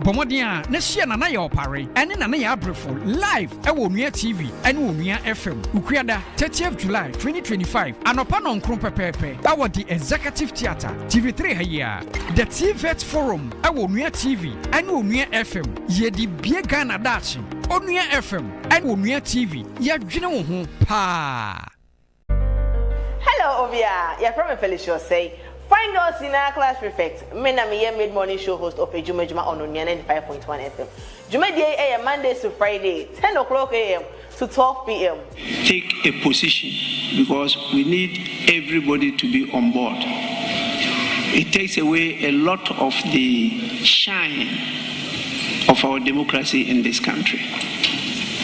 Bomodia, Nesia Nana Opare, and in Nana Abrefo, live at Onua TV and Onua FM. Ukriada, 30th July 2025, and upon on Krumpe Pepe, that was the Executive Theatre, TV3 here. The TVET Forum, at Onua TV and Onua FM, ye di Biegana Dachi, Onua FM and Onua TV, ye Gino Pa. Hello, Ovia. You're from a Felicia say. Find us in our class prefect. Mena me mid-morning show host of a Juma on Onua 95.1 FM. Juma day AM Mondays to Friday, 10 o'clock AM to 12 PM. Take a position because we need everybody to be on board. It takes away a lot of the shine of our democracy in this country.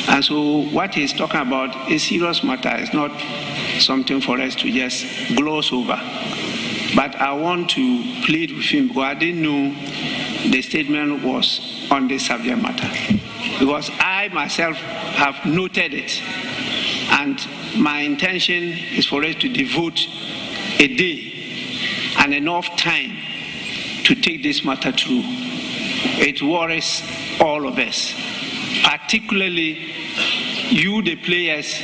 And so what he's talking about is serious matter. It's not something for us to just gloss over. But I want to plead with him because I didn't know the statement was on this subject matter. Because I myself have noted it. And my intention is for us to devote a day and enough time to take this matter through. It worries all of us. Particularly you, the players,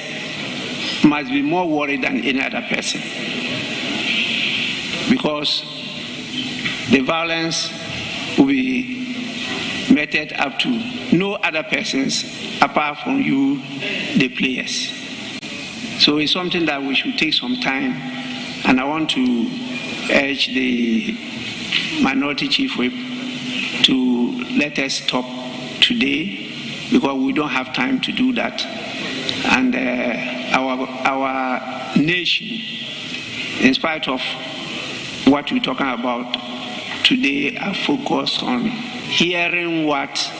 must be more worried than any other person. Because the violence will be meted up to no other persons apart from you, the players. So it's something that we should take some time, and I want to urge the Minority Chief Whip to let us stop today because we don't have time to do that. And our nation, in spite of what we're talking about today, are focused on hearing what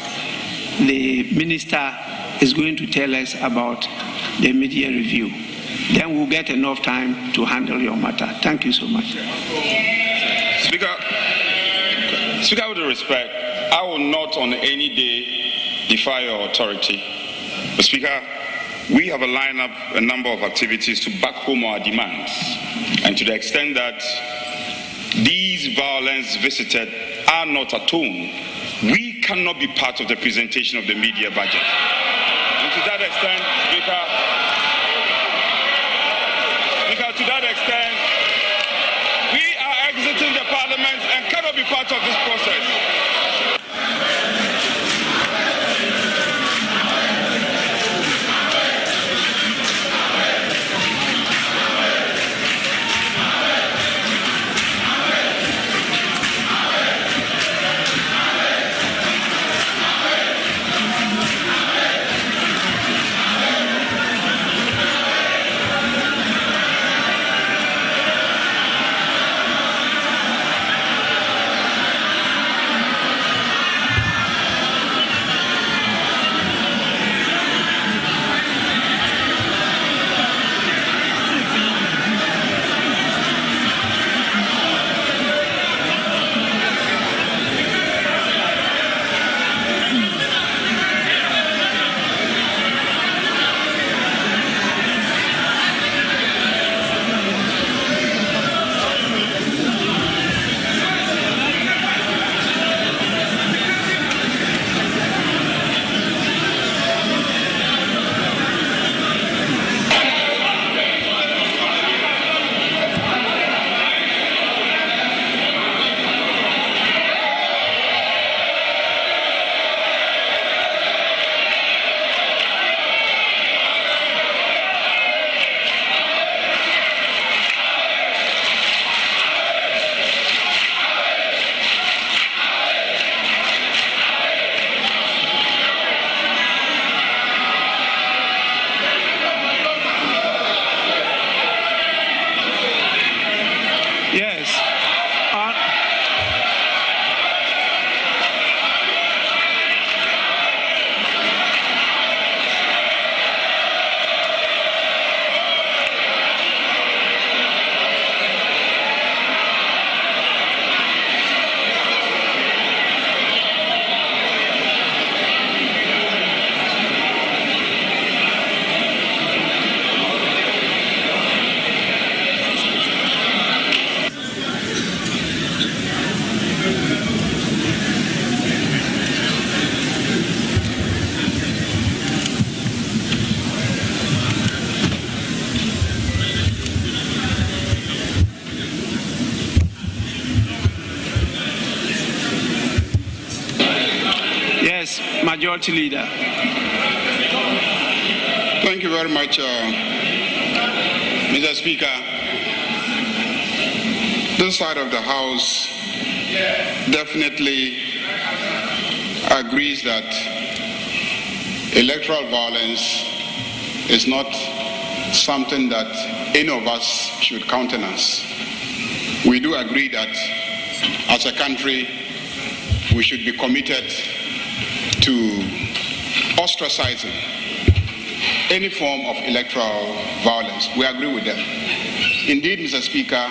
the minister is going to tell us about the media review. Then we'll get enough time to handle your matter. Thank you so much. Speaker, with respect, I will not on any day defy your authority. But Speaker, we have a lineup, a number of activities to back home our demands. And to the extent that these violence visited are not atoned, we cannot be part of the presentation of the media budget. And to that extent, Speaker, to that extent, we are exiting the parliament and cannot be part of this process. Yes, Majority Leader. Thank you very much, Mr. Speaker. This side of the House definitely agrees that electoral violence is not something that any of us should countenance. We do agree that as a country we should be committed to ostracizing any form of electoral violence. We agree with them. Indeed, Mr. Speaker,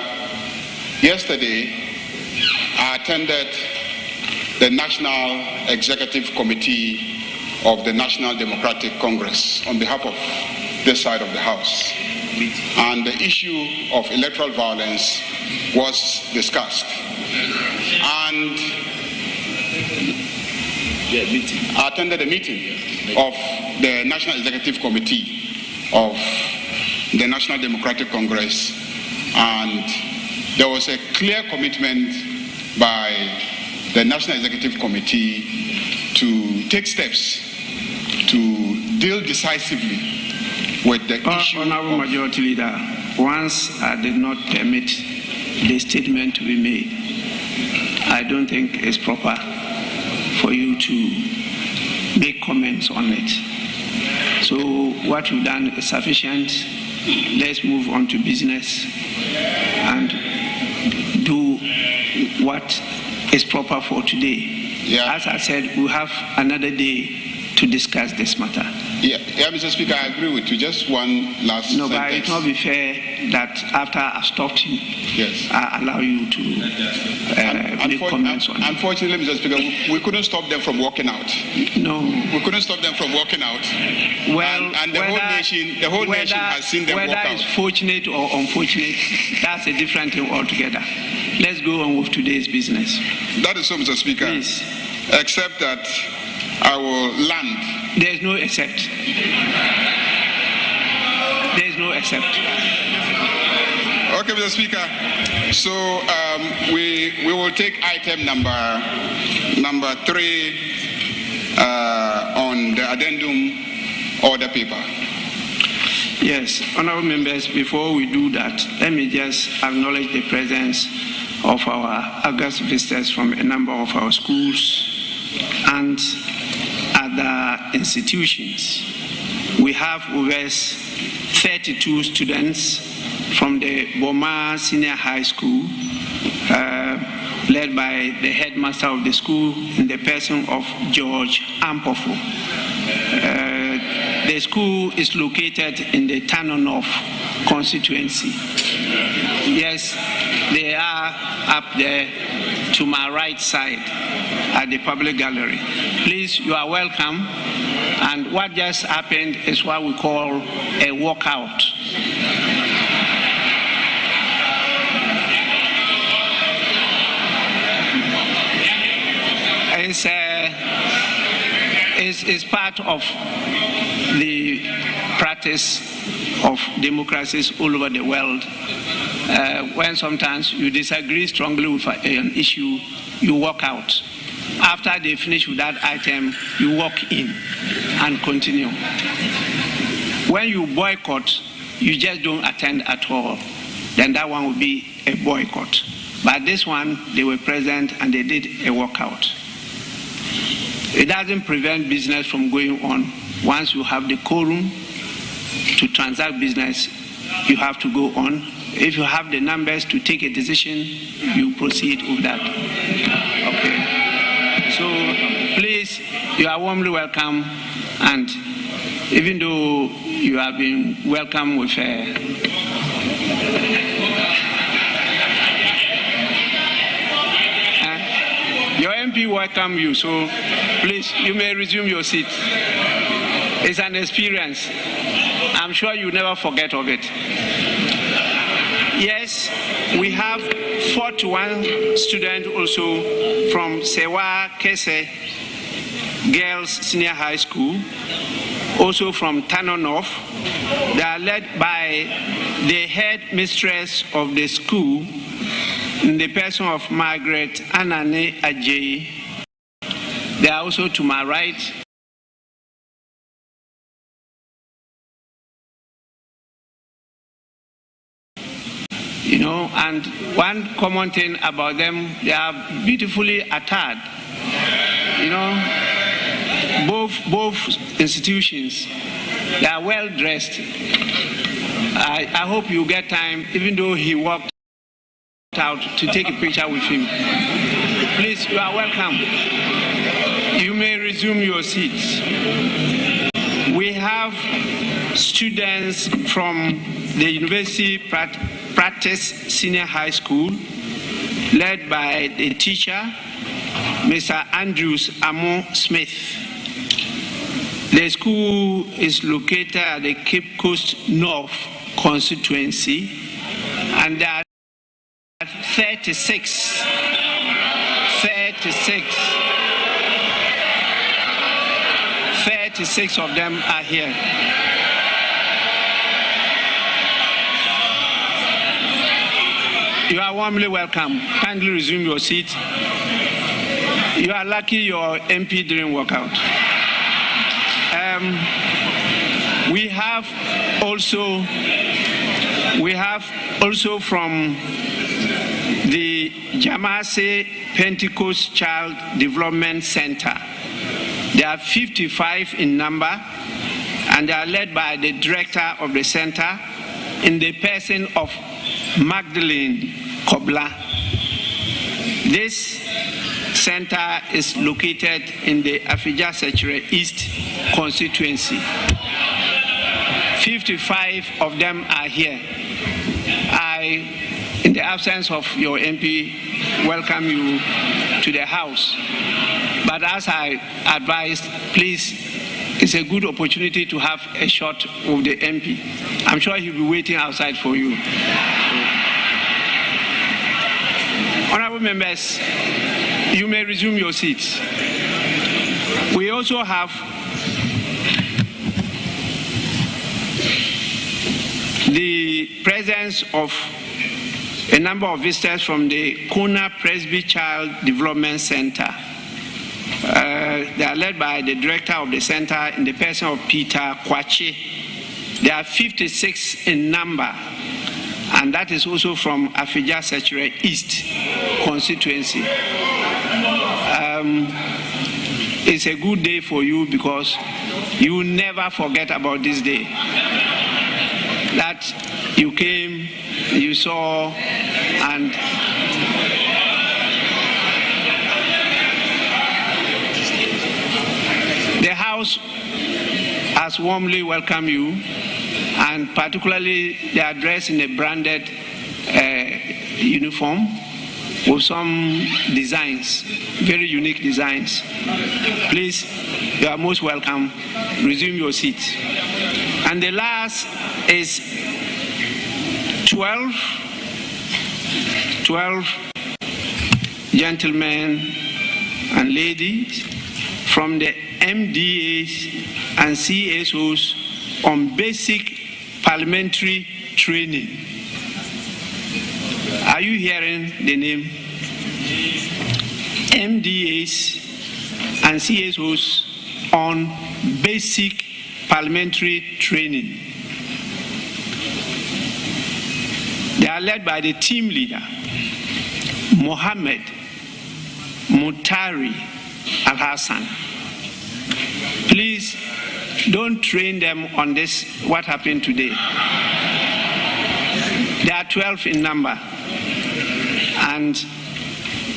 yesterday I attended the National Executive Committee of the National Democratic Congress on behalf of this side of the House. And the issue of electoral violence was discussed. And I attended a meeting of the National Executive Committee of the National Democratic Congress, and there was a clear commitment by the National Executive Committee to take steps to deal decisively with the issue. Honorable Majority Leader, once I did not permit the statement to be made, I don't think it's proper for you to make comments on it. So what you've done is sufficient. Let's move on to business and do what is proper for today. Yeah. As I said, we have another day to discuss this matter. Yeah, Mr. Speaker, I agree with you. Just one last No, sentence. but it will not be fair that after I stopped you, Yes. I allow you to make comments on it. Unfortunately, Mr. Speaker, we couldn't stop them from walking out. No. We couldn't stop them from walking out. Well, and the whole nation has seen them walk whether out. it's fortunate or unfortunate, that's a different thing altogether. Let's go on with today's business. That is so, Mr. Speaker. Please. Except that I will land. There's no except. There's no except. Okay, Mr. Speaker. So we will take item number 3 on the addendum order paper. Yes, honorable members, before we do that, let me just acknowledge the presence of our august visitors from a number of our schools and other institutions. We have over 32 students from the Boma Senior High School, led by the headmaster of the school in the person of George Ampofo. The school is located in the Tano North constituency. Yes, they are up there to my right side at the public gallery. Please, you are welcome. And what just happened is what we call a walkout. It's part of the practice of democracies all over the world. When sometimes you disagree strongly with an issue, you walk out. After they finish with that item, you walk in and continue. When you boycott, you just don't attend at all. Then that one will be a boycott. But this one, they were present and they did a walkout. It doesn't prevent business from going on. Once you have the quorum to transact business, you have to go on. If you have the numbers to take a decision, you proceed with that. Okay. So please, you are warmly welcome, and even though you have been welcome with your MP welcome you, so please, you may resume your seat. It's an experience. I'm sure you never forget of it. Yes, we have 41 students also from Sewa Kese Girls Senior High School, also from Tano North. They are led by the head mistress of the school, in the person of Margaret Anane Ajayi. They are also to my right. You know, and one common thing about them, they are beautifully attired. You know, both institutions, they are well dressed. I hope you get time, even though he walked out, to take a picture with him. Please, you are welcome. You may resume your seats. We have students from the University Practice Senior High School, led by the teacher, Mr. Andrews Amo Smith. The school is located at the Cape Coast North constituency, and there are 36 of them are here. You are warmly welcome. Kindly resume your seat. You are lucky your MP didn't walk out. We have also from the Jamase Pentecost Child Development Center. There are 55 in number, and they are led by the director of the center in the person of Magdalene Kobla. This center is located in the Afija-Sechere East constituency. 55 of them are here. I, in the absence of your MP, welcome you to the House. But as I advised, please, it's a good opportunity to have a shot with the MP. I'm sure he'll be waiting outside for you. Honorable members, you may resume your seats. We also have the presence of a number of visitors from the Kona Presby Child Development Center. They are led by the director of the center in the person of Peter Kwache. There are 56 in number, and that is also from Afija-Sechere East constituency. It's a good day for you because you will never forget about this day. That you came, you saw, and the House has warmly welcomed you, and particularly they are dressed in a branded uniform with some designs, very unique designs. Please, you are most welcome. Resume your seats. And the last is 12 gentlemen and ladies from the MDAs and CSOs on basic parliamentary training. Are you hearing the name? MDAs and CSOs on basic parliamentary training. They are led by the team leader, Mohammed Mutari Al-Hassan. Please don't train them on this, what happened today. There are 12 in number, and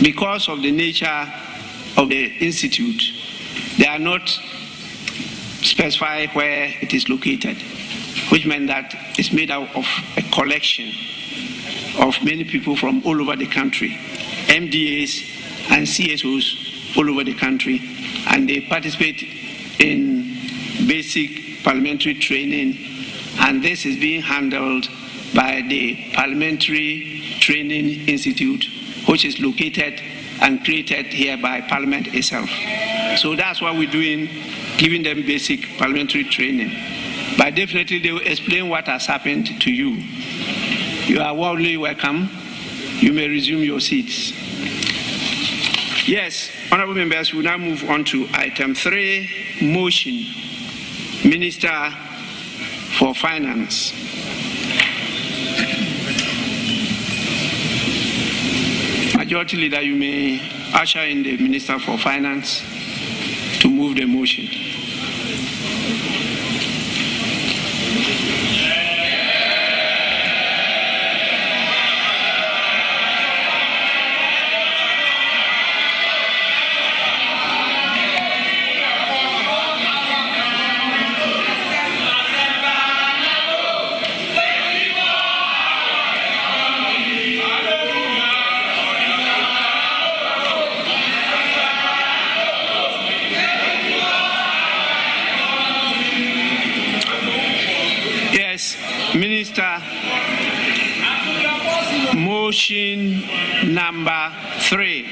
because of the nature of the institute, they are not specified where it is located, which meant that it's made out of a collection of many people from all over the country, MDAs and CSOs all over the country, and they participate in basic parliamentary training, and this is being handled by the Parliamentary Training Institute, which is located and created here by Parliament itself. So that's what we're doing, giving them basic parliamentary training. But definitely they will explain what has happened to you. You are warmly welcome. You may resume your seats. Yes, honorable members, we now move on to item 3, motion. Minister for Finance. Majority Leader, you may usher in the Minister for Finance to move the motion. Minister, motion number 3,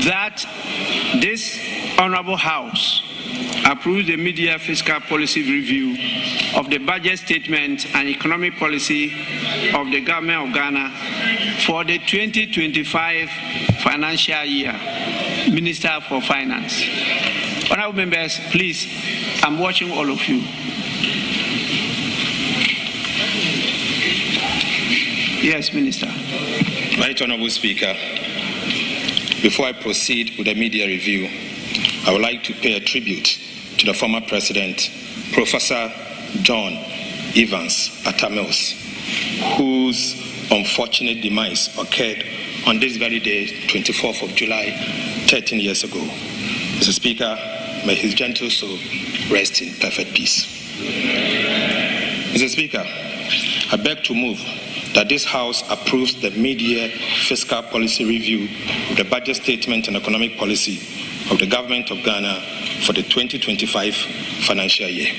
that this Honorable House approves the mid-year fiscal policy review of the budget statement and economic policy of the Government of Ghana for the 2025 financial year. Minister for Finance. Honorable members, please, I'm watching all of you. Yes, Minister. Right Honorable Speaker, before I proceed with the media review, I would like to pay a tribute to the former President, Professor John Evans Atamils, whose unfortunate demise occurred on this very day, 24th of July, 13 years ago. Mr. Speaker, may his gentle soul rest in perfect peace. Mr. Speaker, I beg to move that this House approves the mid-year fiscal policy review of the budget statement and economic policy of the Government of Ghana for the 2025 financial year.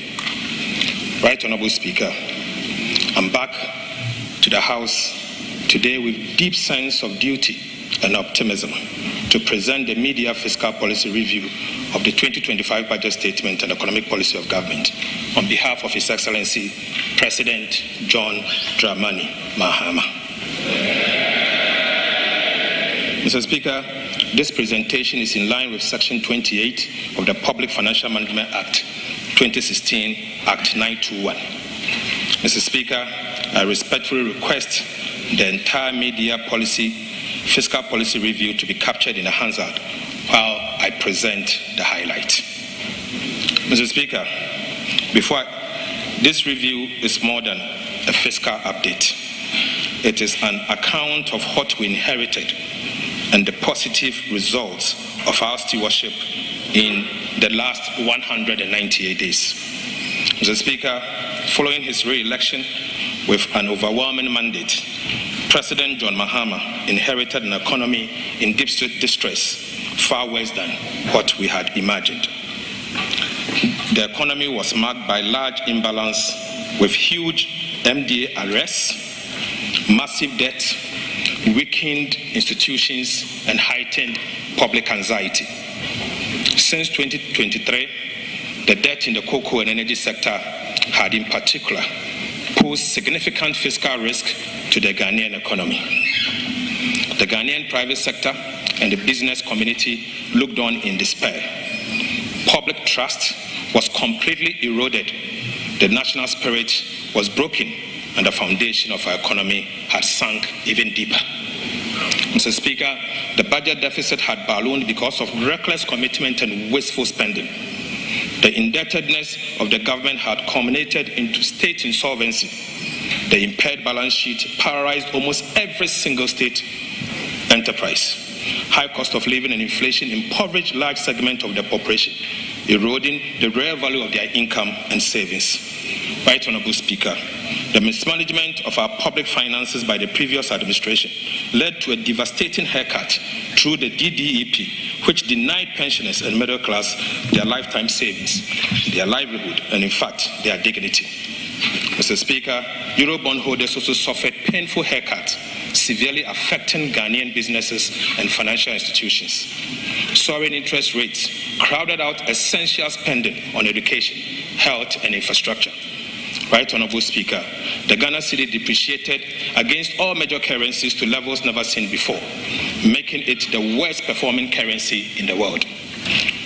Right Honorable Speaker, I'm back to the House today with deep sense of duty and optimism to present the mid-year fiscal policy review of the 2025 budget statement and economic policy of government on behalf of His Excellency President John Dramani Mahama. Mr. Speaker, this presentation is in line with Section 28 of the Public Financial Management Act 2016, Act 921. Mr. Speaker, I respectfully request the entire mid-year fiscal policy review to be captured in a Hansard while I present the highlight. Mr. Speaker, this review is more than a fiscal update. It is an account of what we inherited and the positive results of our stewardship in the last 198 days. Mr. Speaker, following his re-election with an overwhelming mandate, President John Mahama inherited an economy in deep distress, far worse than what we had imagined. The economy was marked by large imbalance with huge MDA arrests, massive debt, weakened institutions, and heightened public anxiety. Since 2023, the debt in the cocoa and energy sector had in particular posed significant fiscal risk to the Ghanaian economy. The Ghanaian private sector and the business community looked on in despair. Public trust was completely eroded. The national spirit was broken, and the foundation of our economy had sunk even deeper. Mr. Speaker, the budget deficit had ballooned because of reckless commitment and wasteful spending. The indebtedness of the government had culminated into state insolvency. The impaired balance sheet paralyzed almost every single state enterprise. High cost of living and inflation impoverished large segments of the population, eroding the real value of their income and savings. Right Honorable Speaker, the mismanagement of our public finances by the previous administration led to a devastating haircut through the DDEP, which denied pensioners and middle class their lifetime savings, their livelihood, and in fact, their dignity. Mr. Speaker, Euro bond holders also suffered painful haircuts, severely affecting Ghanaian businesses and financial institutions. Soaring interest rates crowded out essential spending on education, health, and infrastructure. Right Honorable Speaker, the Ghana cedi depreciated against all major currencies to levels never seen before, making it the worst performing currency in the world.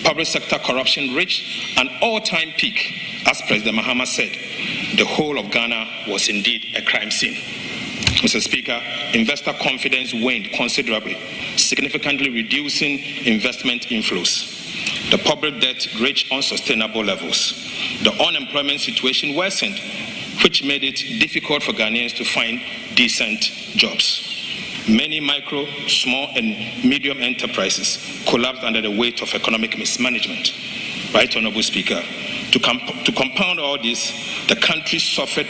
Public sector corruption reached an all-time peak. As President Mahama said, the whole of Ghana was indeed a crime scene. Mr. Speaker, investor confidence waned considerably, significantly reducing investment inflows. The public debt reached unsustainable levels. The unemployment situation worsened, which made it difficult for Ghanaians to find decent jobs. Many micro, small, and medium enterprises collapsed under the weight of economic mismanagement. Right, Honorable Speaker, to compound all this, the country suffered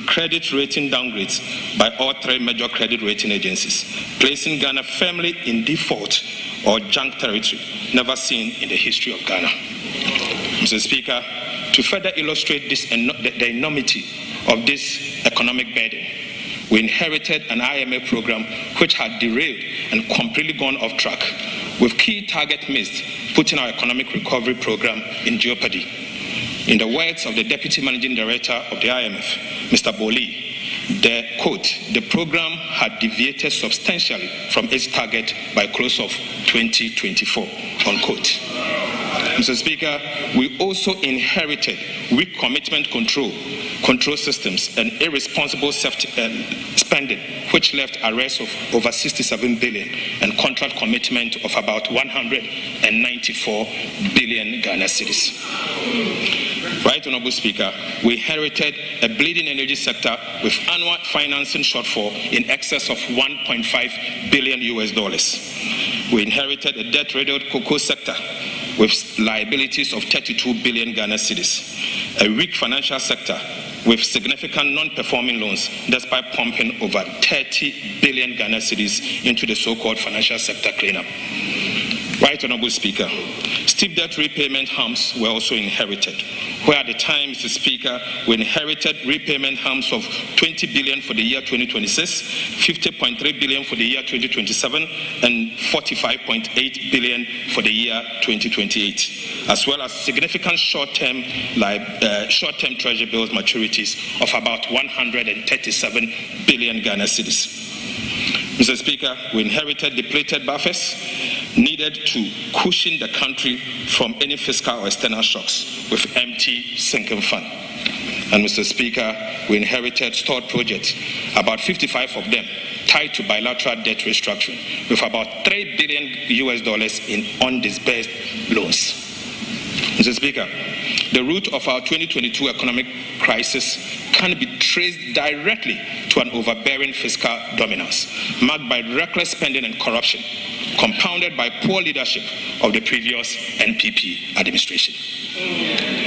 credit rating downgrades by all three major credit rating agencies, placing Ghana firmly in default or junk territory, never seen in the history of Ghana. Mr. Speaker, to further illustrate this, the enormity of this economic burden, we inherited an IMF program which had derailed and completely gone off track, with key targets missed, putting our economic recovery program in jeopardy. In the words of the Deputy Managing Director of the IMF, Mr. Boli, the program had deviated substantially from its target by close of 2024, unquote. Mr. Speaker, we also inherited weak commitment control systems and irresponsible spending, which left arrests of over 67 billion and contract commitment of about 194 billion Ghana cedis. Right, Honorable Speaker, we inherited a bleeding energy sector with annual financing shortfall in excess of $1.5 billion US. We inherited a debt-riddled cocoa sector with liabilities of 32 billion Ghana cedis, a weak financial sector with significant non-performing loans despite pumping over 30 billion Ghana cedis into the so-called financial sector cleanup. Right, Honorable Speaker, steep debt repayment humps were also inherited, where at the time, Mr. Speaker, we inherited repayment humps of 20 billion for the year 2026, 50.3 billion for the year 2027, and 45.8 billion for the year 2028, as well as significant short-term treasury bills maturities of about 137 billion Ghana cedis. Mr. Speaker, we inherited depleted buffers needed to cushion the country from any fiscal or external shocks with empty sinking fund. And Mr. Speaker, we inherited stored projects, about 55 of them tied to bilateral debt restructuring, with about $3 billion US in undisbursed loans. Mr. Speaker, the root of our 2022 economic crisis can be traced directly to an overbearing fiscal dominance, marked by reckless spending and corruption, compounded by poor leadership of the previous NPP administration.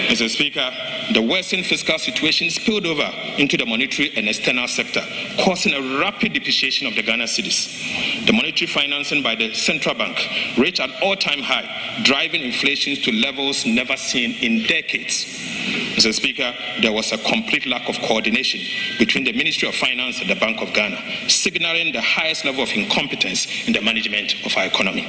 Mr. Speaker, the worsened fiscal situation spilled over into the monetary and external sector, causing a rapid depreciation of the Ghana cedis. The monetary financing by the central bank reached an all-time high, driving inflation to levels never seen in decades. Mr. Speaker, there was a complete lack of coordination between the Ministry of Finance and the Bank of Ghana, signaling the highest level of incompetence in the management of our economy.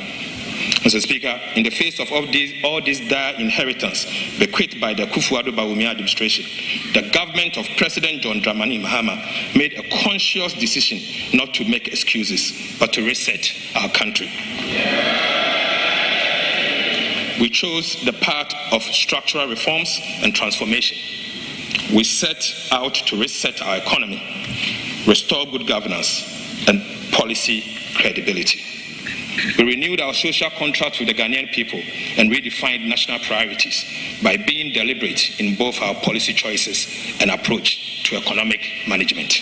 Mr. Speaker, in the face of all this dire inheritance bequeathed by the Kufuor-Bawumia administration, the government of President John Dramani Mahama made a conscious decision not to make excuses, but to reset our country. We chose the path of structural reforms and transformation. We set out to reset our economy, restore good governance, and policy credibility. We renewed our social contract with the Ghanaian people and redefined national priorities by being deliberate in both our policy choices and approach to economic management.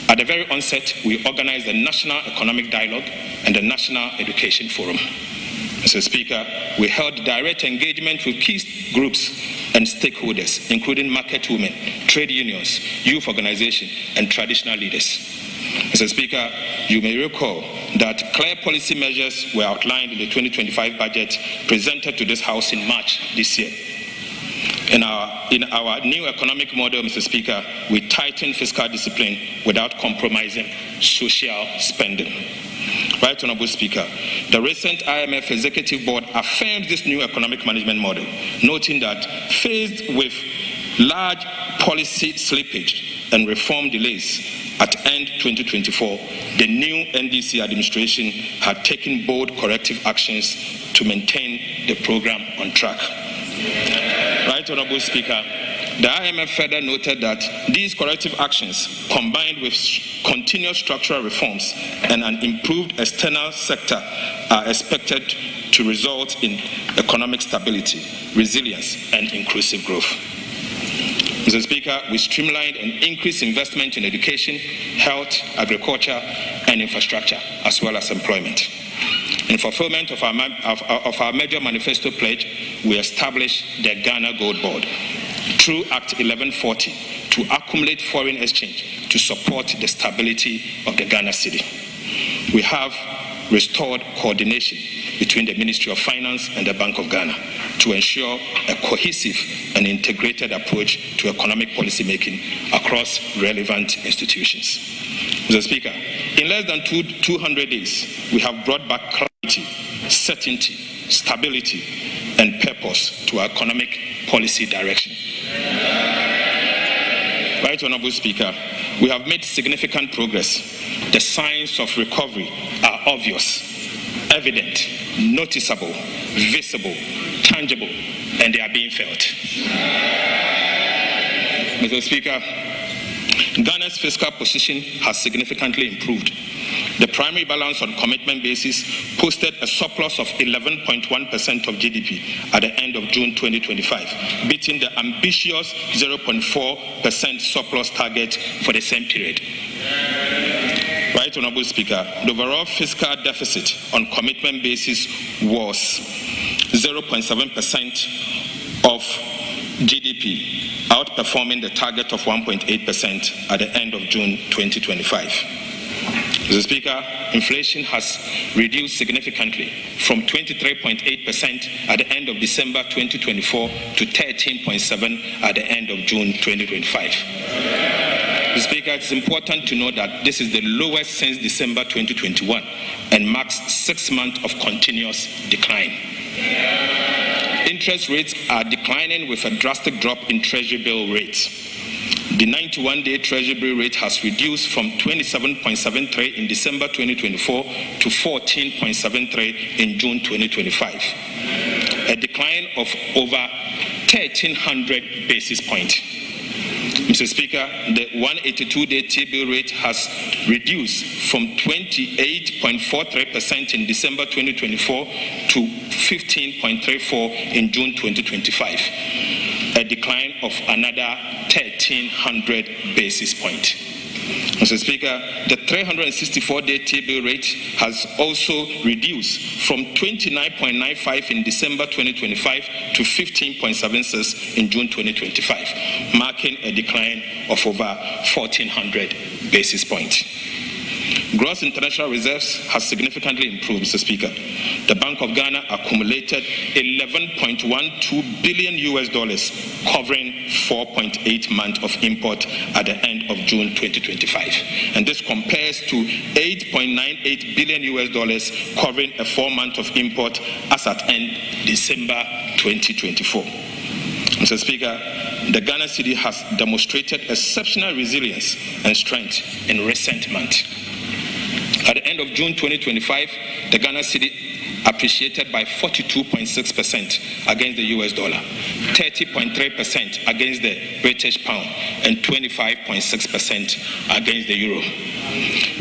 At the very onset, we organized the National Economic Dialogue and the National Education Forum. Mr. Speaker, we held direct engagement with key groups and stakeholders, including market women, trade unions, youth organizations, and traditional leaders. Mr. Speaker, you may recall that clear policy measures were outlined in the 2025 budget presented to this House in March this year. In our new economic model, Mr. Speaker, we tightened fiscal discipline without compromising social spending. Right, Honorable Speaker, the recent IMF Executive Board affirmed this new economic management model, noting that faced with large policy slippage and reform delays at end 2024, the new NDC administration had taken bold corrective actions to maintain the program on track. Right, Honorable Speaker, the IMF further noted that these corrective actions, combined with continuous structural reforms and an improved external sector, are expected to result in economic stability, resilience, and inclusive growth. Mr. Speaker, we streamlined and increased investment in education, health, agriculture, and infrastructure, as well as employment. In fulfillment of our major manifesto pledge, we established the Ghana Gold Board through Act 1140 to accumulate foreign exchange to support the stability of the Ghana cedi. We have restored coordination between the Ministry of Finance and the Bank of Ghana to ensure a cohesive and integrated approach to economic policy making across relevant institutions. Mr. Speaker, in less than 200 days, we have brought back clarity, certainty, stability, and purpose to our economic policy direction. Right, Honorable Speaker, we have made significant progress. The signs of recovery are obvious, evident, noticeable, visible, tangible, and they are being felt. Mr. Speaker, Ghana's fiscal position has significantly improved. The primary balance on commitment basis posted a surplus of 11.1% of GDP at the end of June 2025, beating the ambitious 0.4% surplus target for the same period. Right, Honorable Speaker, the overall fiscal deficit on commitment basis was 0.7% of GDP, outperforming the target of 1.8% at the end of June 2025. Mr. Speaker, inflation has reduced significantly from 23.8% at the end of December 2024 to 13.7% at the end of June 2025. Mr. Speaker, it's important to note that this is the lowest since December 2021 and marks 6 months of continuous decline. Interest rates are declining with a drastic drop in Treasury bill rates. The 91-day Treasury bill rate has reduced from 27.73 in December 2024 to 14.73 in June 2025, a decline of over 1,300 basis points. Mr. Speaker, the 182-day T-bill rate has reduced from 28.43% in December 2024 to 15.34 in June 2025, a decline of another 1,300 basis points. Mr. Speaker, the 364-day T-bill rate has also reduced from 29.95 in December 2025 to 15.76 in June 2025, marking a decline of over 1,400 basis points. Gross international reserves has significantly improved, Mr. Speaker. The Bank of Ghana accumulated $11.12 billion, covering 4.8 months of import at the end of June 2025. And this compares to $8.98 billion, covering a 4 month of import as at end December 2024. Mr. Speaker, the Ghana cedi has demonstrated exceptional resilience and strength in recent months. At the end of June 2025, the Ghana cedi appreciated by 42.6% against the US dollar, 30.3% against the British pound, and 25.6% against the euro.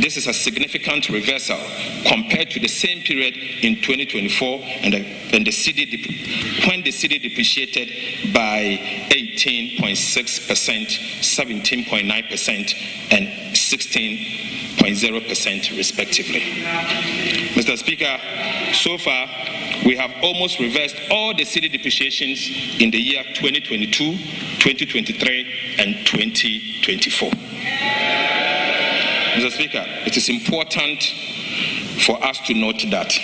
This is a significant reversal compared to the same period in 2024 when the cedi depreciated by 18.6%, 17.9%, and 16.0% respectively. Mr. Speaker, so far we have almost reversed all the cedi depreciations in the year 2022, 2023, and 2024. Mr. Speaker, it is important for us to note that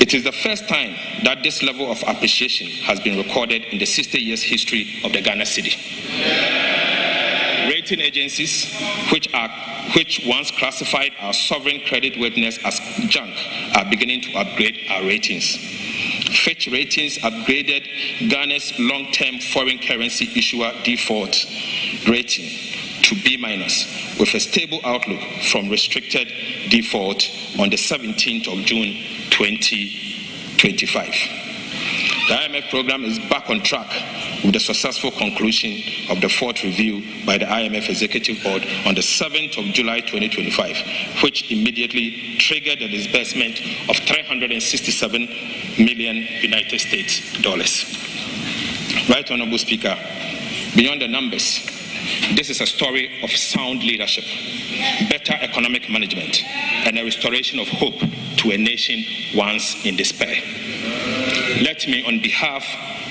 it is the first time that this level of appreciation has been recorded in the 60 years history of the Ghana cedi. Rating agencies, which once classified our sovereign credit worthiness as junk, are beginning to upgrade our ratings. Fitch Ratings upgraded Ghana's long-term foreign currency issuer default rating to B- with a stable outlook from restricted default on the 17th of June 2025. The IMF program is back on track with the successful conclusion of the fourth review by the IMF Executive Board on the 7th of July 2025, which immediately triggered the disbursement of $367 million United States dollars. Right Honorable Speaker, beyond the numbers, this is a story of sound leadership, better economic management, and a restoration of hope to a nation once in despair. Let me, on behalf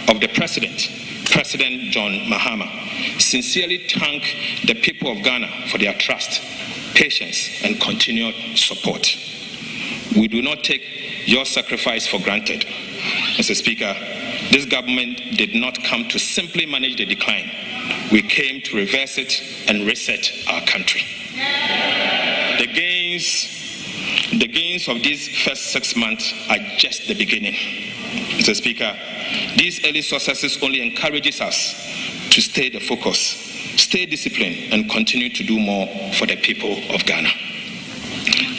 of the President John Mahama, sincerely thank the people of Ghana for their trust, patience, and continued support. We do not take your sacrifice for granted. Mr. Speaker, this government did not come to simply manage the decline. We came to reverse it and reset our country. The gains of these first 6 months are just the beginning. Mr. Speaker, these early successes only encourages us to stay the focus, stay disciplined, and continue to do more for the people of Ghana.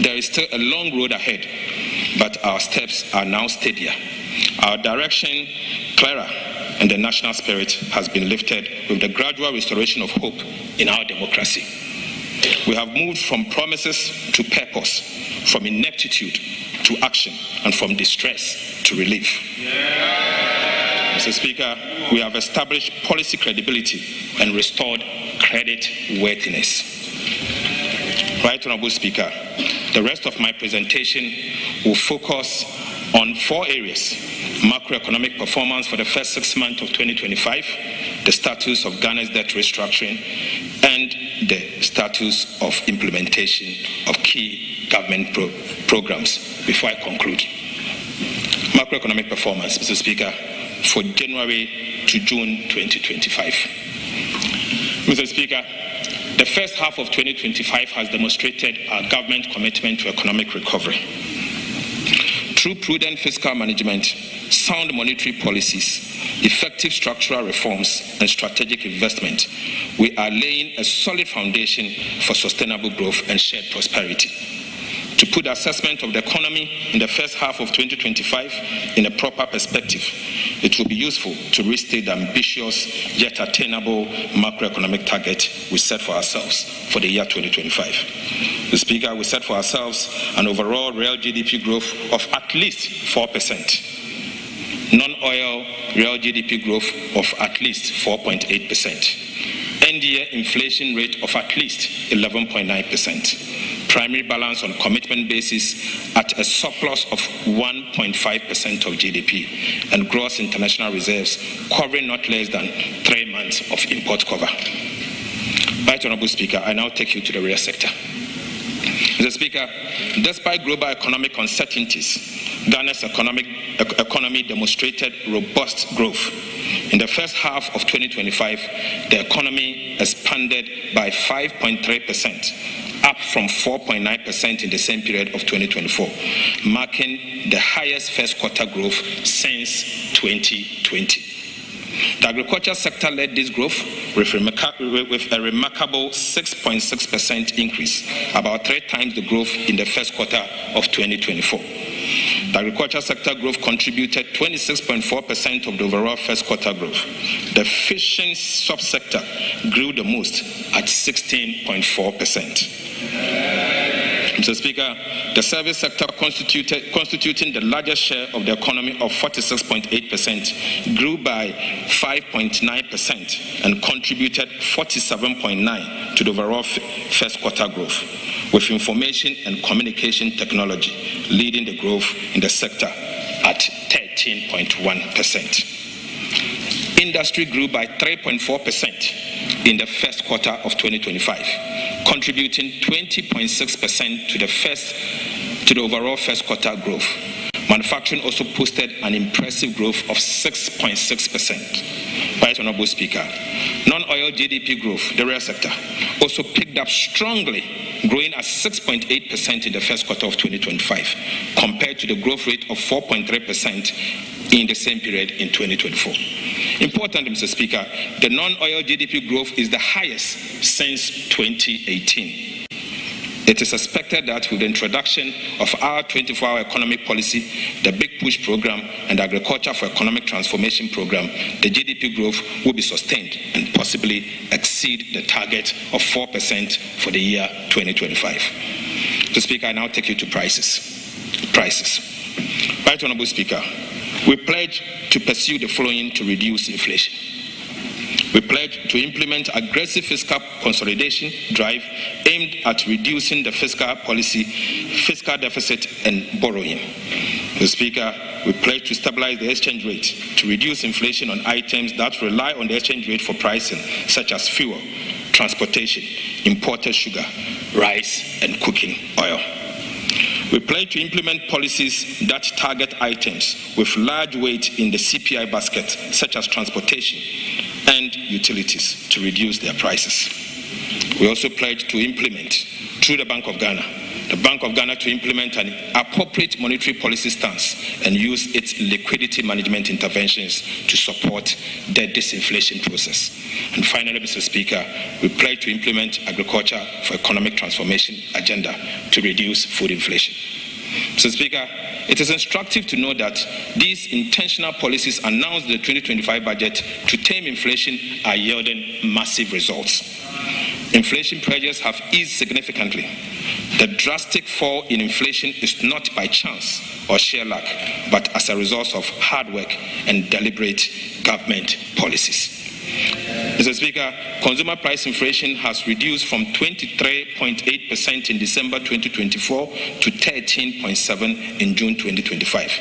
There is still a long road ahead, but our steps are now steadier. Our direction clearer, and the national spirit has been lifted with the gradual restoration of hope in our democracy. We have moved from promises to purpose, from ineptitude to action, and from distress to relief. Mr. Speaker, we have established policy credibility and restored credit worthiness. Right Honorable Speaker, the rest of my presentation will focus on 4 areas: macroeconomic performance for the first 6 months of 2025, the status of Ghana's debt restructuring, and the status of implementation of key government programs. Before I conclude, macroeconomic performance, Mr. Speaker, for January to June 2025. Mr. Speaker, the first half of 2025 has demonstrated our government commitment to economic recovery. Through prudent fiscal management, sound monetary policies, effective structural reforms, and strategic investment, we are laying a solid foundation for sustainable growth and shared prosperity. To put the assessment of the economy in the first half of 2025 in a proper perspective, it will be useful to restate the ambitious yet attainable macroeconomic target we set for ourselves for the year 2025. Mr. Speaker, we set for ourselves an overall real GDP growth of at least 4%, non-oil real GDP growth of at least 4.8%, NDA inflation rate of at least 11.9%, primary balance on commitment basis at a surplus of 1.5% of GDP, and gross international reserves covering not less than 3 months of import cover. Right Honorable Speaker, I now take you to the real sector. Mr. Speaker, despite global economic uncertainties, Ghana's economy demonstrated robust growth. In the first half of 2025, the economy expanded by 5.3%, up from 4.9% in the same period of 2024, marking the highest first quarter growth since 2020. The agriculture sector led this growth with a remarkable 6.6% increase, about 3 times the growth in the first quarter of 2024. The agriculture sector growth contributed 26.4% of the overall first quarter growth. The fishing subsector grew the most at 16.4%. Mr. Speaker, the service sector constituting the largest share of the economy of 46.8% grew by 5.9% and contributed 47.9% to the overall first quarter growth, with information and communication technology leading the growth in the sector at 13.1%. Industry grew by 3.4% in the first quarter of 2025, contributing 20.6% to the overall first quarter growth. Manufacturing also posted an impressive growth of 6.6%. Right Honorable Speaker, non-oil GDP growth, the rail sector, also picked up strongly, growing at 6.8% in the first quarter of 2025, compared to the growth rate of 4.3% in the same period in 2024. Importantly, Mr. Speaker, the non-oil GDP growth is the highest since 2018. It is expected that with the introduction of our 24-hour economic policy, the Big Push program, and the Agriculture for Economic Transformation program, the GDP growth will be sustained and possibly exceed the target of 4% for the year 2025. Mr. Speaker, I now take you to prices. Right Honorable Speaker, we pledge to pursue the following to reduce inflation. We pledge to implement aggressive fiscal consolidation drive aimed at reducing the fiscal deficit and borrowing. Mr. Speaker, we pledge to stabilize the exchange rate to reduce inflation on items that rely on the exchange rate for pricing, such as fuel, transportation, imported sugar, rice, and cooking oil. We pledge to implement policies that target items with large weight in the CPI basket, such as transportation and utilities, to reduce their prices. We also pledge to implement, through the Bank of Ghana, to implement an appropriate monetary policy stance and use its liquidity management interventions to support the disinflation process. And finally, Mr. Speaker, we pledge to implement agriculture for economic transformation agenda to reduce food inflation. Mr. Speaker, it is instructive to know that these intentional policies announced in the 2025 budget to tame inflation are yielding massive results. Inflation pressures have eased significantly. The drastic fall in inflation is not by chance or sheer luck, but as a result of hard work and deliberate government policies. Mr. Speaker, consumer price inflation has reduced from 23.8% in December 2024 to 13.7% in June 2025.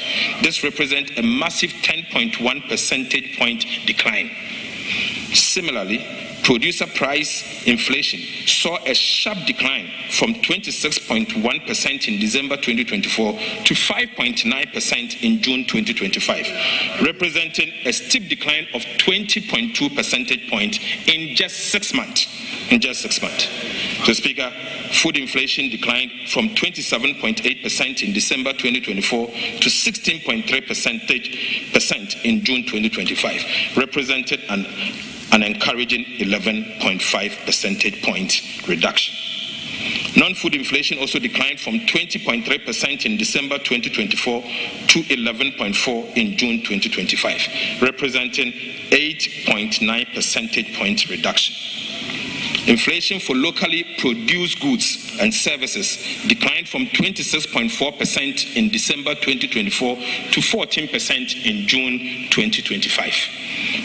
This represents a massive 10.1 percentage point decline. Similarly, producer price inflation saw a sharp decline from 26.1% in December 2024 to 5.9% in June 2025, representing a steep decline of 20.2 percentage points in just 6 months. Mr. Speaker, food inflation declined from 27.8% in December 2024 to 16.3% in June 2025, representing an encouraging 11.5 percentage point reduction. Non-food inflation also declined from 20.3% in December 2024 to 11.4% in June 2025, representing 8.9 percentage point reduction. Inflation for locally produced goods and services declined from 26.4% in December 2024 to 14% in June 2025.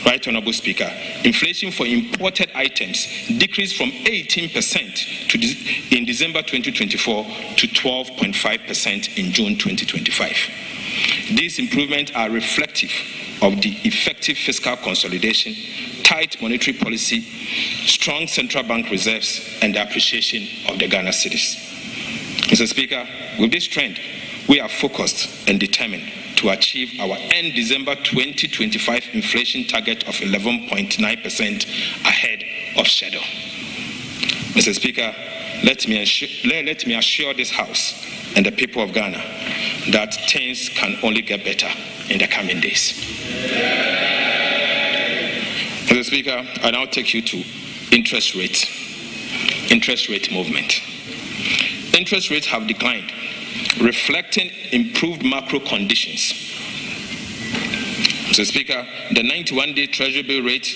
Right Honorable Speaker, inflation for imported items decreased from 18% in December 2024 to 12.5% in June 2025. These improvements are reflective of the effective fiscal consolidation, tight monetary policy, strong central bank reserves, and the appreciation of the Ghana cedis. Mr. Speaker, with this trend, we are focused and determined to achieve our end December 2025 inflation target of 11.9% ahead of schedule. Mr. Speaker, let me assure this House and the people of Ghana that things can only get better in the coming days. Mr. Speaker, I now take you to interest rate movement. Interest rates have declined, reflecting improved macro conditions. Mr. Speaker, the 91-day Treasury bill rate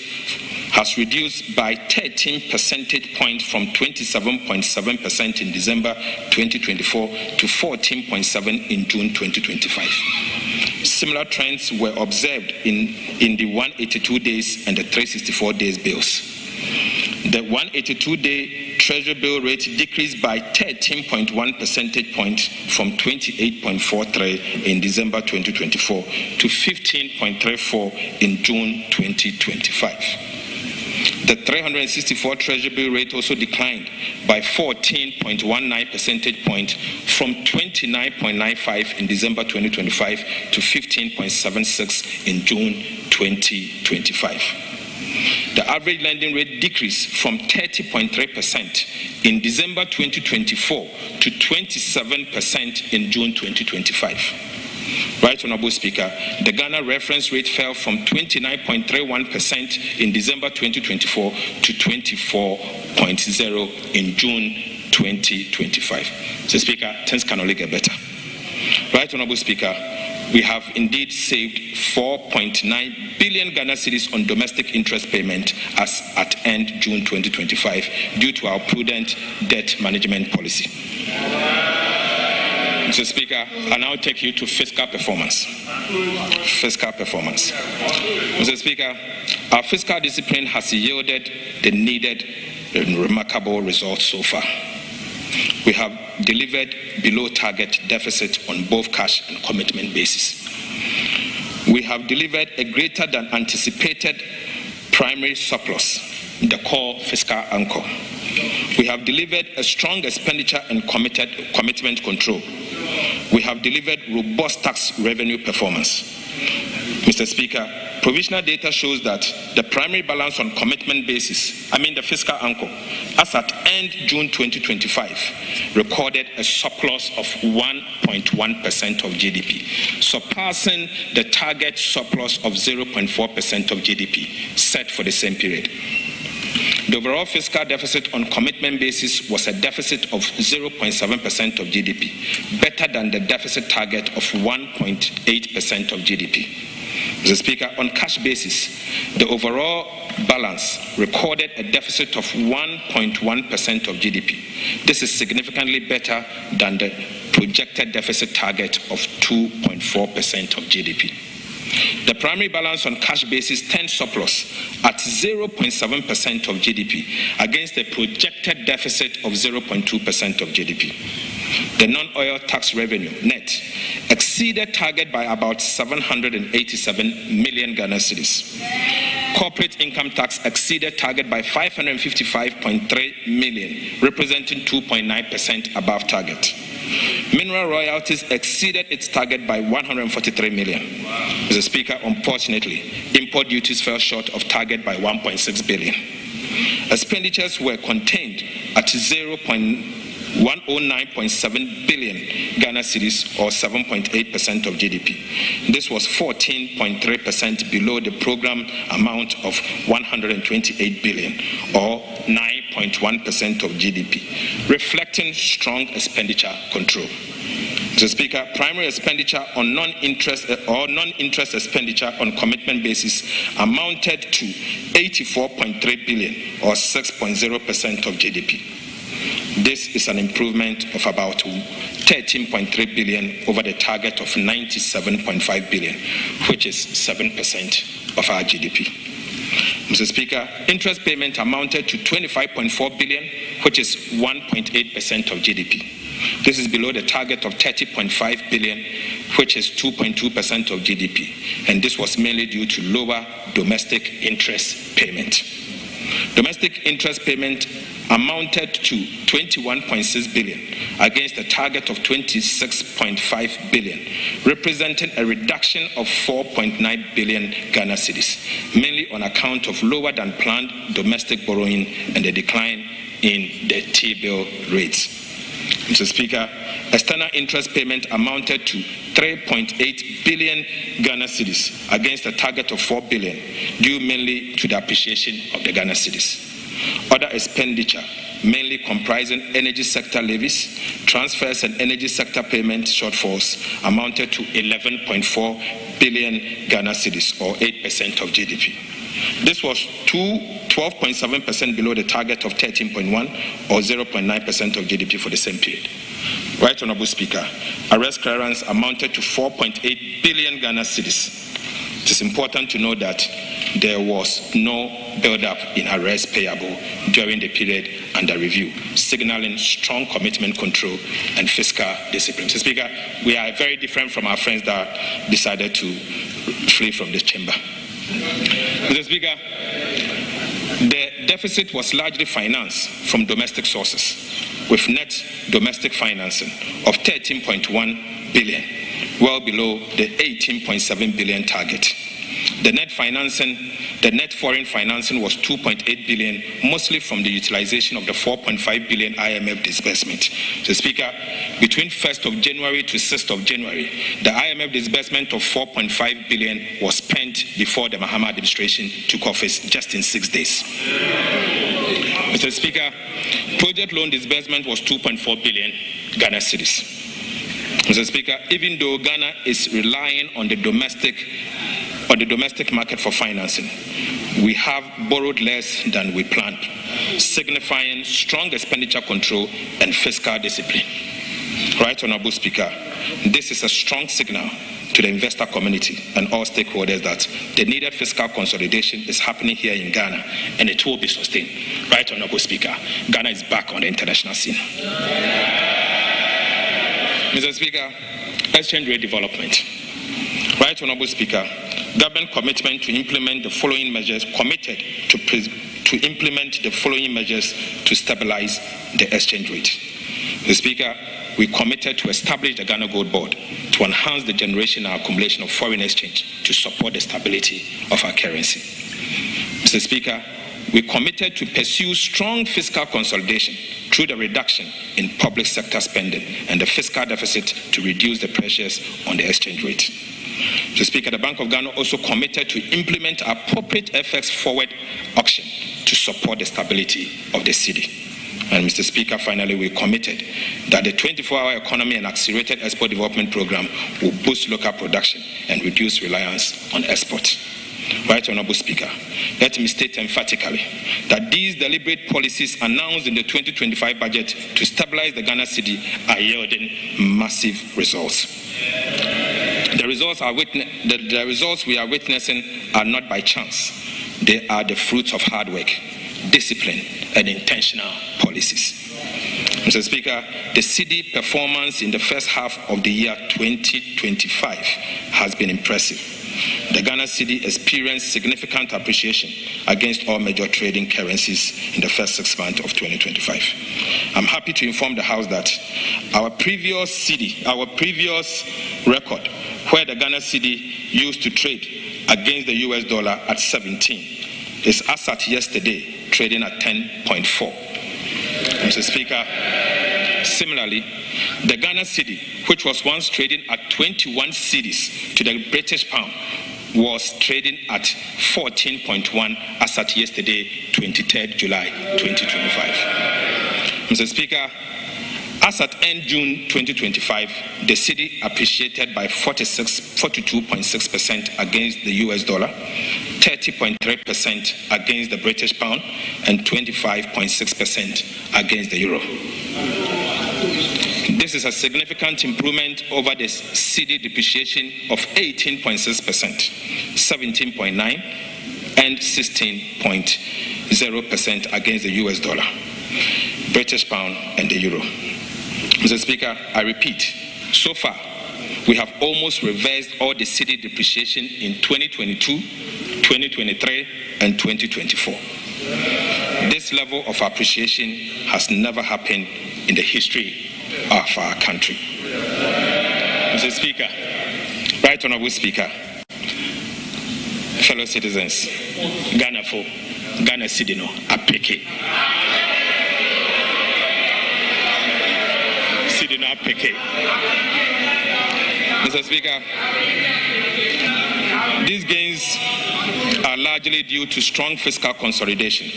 has reduced by 13 percentage points from 27.7% in December 2024 to 14.7% in June 2025. Similar trends were observed in the 182 days and the 364 days bills. The 182-day Treasury bill rate decreased by 13.1 percentage points from 28.43 in December 2024 to 15.34 in June 2025. The 364 Treasury bill rate also declined by 14.19 percentage points from 29.95 in December 2025 to 15.76 in June 2025. The average lending rate decreased from 30.3% in December 2024 to 27% in June 2025. Right, Honorable Speaker, the Ghana reference rate fell from 29.31% in December 2024 to 24.0% in June 2025. So, Speaker, things can only get better. Right, Honorable Speaker, we have indeed saved 4.9 billion Ghana cedis on domestic interest payment as at end June 2025 due to our prudent debt management policy. Mr. Speaker, I now take you to fiscal performance. Fiscal performance. Mr. Speaker, our fiscal discipline has yielded the needed and remarkable results so far. We have delivered below target deficit on both cash and commitment basis. We have delivered a greater than anticipated primary surplus, the core fiscal anchor. We have delivered a strong expenditure and commitment control. We have delivered robust tax revenue performance. Mr. Speaker, provisional data shows that the primary balance on commitment basis, the fiscal anchor, as at end June 2025, recorded a surplus of 1.1% of GDP, surpassing the target surplus of 0.4% of GDP set for the same period. The overall fiscal deficit on commitment basis was a deficit of 0.7% of GDP, better than the deficit target of 1.8% of GDP. Mr. Speaker, on cash basis, the overall balance recorded a deficit of 1.1% of GDP. This is significantly better than the projected deficit target of 2.4% of GDP. The primary balance on cash basis turned surplus at 0.7% of GDP against a projected deficit of 0.2% of GDP. The non-oil tax revenue, net, exceeded target by about 787 million Ghana cedis. Corporate income tax exceeded target by 555.3 million, representing 2.9% above target. Mineral royalties exceeded its target by 143 million. Mr. Speaker, unfortunately, import duties fell short of target by 1.6 billion. Expenditures were contained at 109.7 billion Ghana cedis, or 7.8% of GDP. This was 14.3% below the program amount of 128 billion, or 9.1% of GDP, reflecting strong expenditure control. Mr. Speaker, primary expenditure on non-interest expenditure on commitment basis amounted to 84.3 billion, or 6.0% of GDP. This is an improvement of about 13.3 billion over the target of 97.5 billion, which is 7% of our GDP. Mr. Speaker, interest payment amounted to 25.4 billion, which is 1.8% of GDP. This is below the target of 30.5 billion, which is 2.2% of GDP, and this was mainly due to lower domestic interest payment. Domestic interest payment amounted to 21.6 billion against a target of 26.5 billion, representing a reduction of 4.9 billion Ghana cedis, mainly on account of lower than planned domestic borrowing and a decline in the T-bill rates. Mr. Speaker, external interest payment amounted to 3.8 billion Ghana cedis against a target of 4 billion, due mainly to the appreciation of the Ghana cedis. Other expenditure, mainly comprising energy sector levies, transfers and energy sector payment shortfalls, amounted to 11.4 billion Ghana cedis, or 8% of GDP. This was 12.7% below the target of 13.1 or 0.9% of GDP for the same period. Right, Honorable Speaker, arrest clearance amounted to 4.8 billion Ghana cedis. It is important to note that there was no build-up in arrests payable during the period under review, signaling strong commitment control and fiscal discipline. Mr. Speaker, we are very different from our friends that decided to flee from this chamber. Mr. Speaker, the deficit was largely financed from domestic sources, with net domestic financing of 13.1 billion, well below the 18.7 billion target. The net foreign financing was 2.8 billion, mostly from the utilization of the 4.5 billion IMF disbursement. So, Speaker, between 1st of January to 6th of January, the IMF disbursement of 4.5 billion was spent before the Mahama administration took office just in 6 days. Mr. Speaker, project loan disbursement was 2.4 billion Ghana cedis. Mr. Speaker, even though Ghana is relying on the domestic market for financing, we have borrowed less than we planned, signifying strong expenditure control and fiscal discipline. Right, Honorable Speaker, this is a strong signal to the investor community and all stakeholders that the needed fiscal consolidation is happening here in Ghana and it will be sustained. Right, Honorable Speaker, Ghana is back on the international scene. Mr. Speaker, exchange rate development. Right, Honorable Speaker, government commitment to implement the following measures to implement the following measures to stabilize the exchange rate. Mr. Speaker, we committed to establish the Ghana Gold Board to enhance the generation and accumulation of foreign exchange to support the stability of our currency. Mr. Speaker, we committed to pursue strong fiscal consolidation through the reduction in public sector spending and the fiscal deficit to reduce the pressures on the exchange rate. Mr. Speaker, the Bank of Ghana also committed to implement appropriate FX forward auction to support the stability of the cedi. And Mr. Speaker, finally, we committed that the 24-hour economy and accelerated export development program will boost local production and reduce reliance on export. Right, Honorable Speaker, let me state emphatically that these deliberate policies announced in the 2025 budget to stabilize the Ghana cedi are yielding massive results. The results we are witnessing are not by chance. They are the fruits of hard work, discipline, and intentional policies. Mr. Speaker, the cedi performance in the first half of the year 2025 has been impressive. The Ghana cedi experienced significant appreciation against all major trading currencies in the first 6 months of 2025. I'm happy to inform the House that our previous record, where the Ghana cedi used to trade against the US dollar at 17, is as at yesterday trading at 10.4. Mr. Speaker, similarly, the Ghana cedi, which was once trading at 21 cedis to the British pound, was trading at 14.1 as at yesterday, 23rd July 2025. Mr. Speaker, as at end June 2025, the cedi appreciated by 42.6% against the US dollar, 30.3% against the British pound, and 25.6% against the euro. This is a significant improvement over the cedi depreciation of 18.6%, 17.9%, and 16.0% against the US dollar, British pound, and the euro. Mr. Speaker, I repeat, so far, we have almost reversed all the cedi depreciation in 2022, 2023, and 2024. This level of appreciation has never happened in the history of our country. Mr. Speaker, Right Honorable Speaker, fellow citizens, Ghana cedi no apeke. Cedi no apeke. Mr. Speaker, these gains are largely due to strong fiscal consolidation,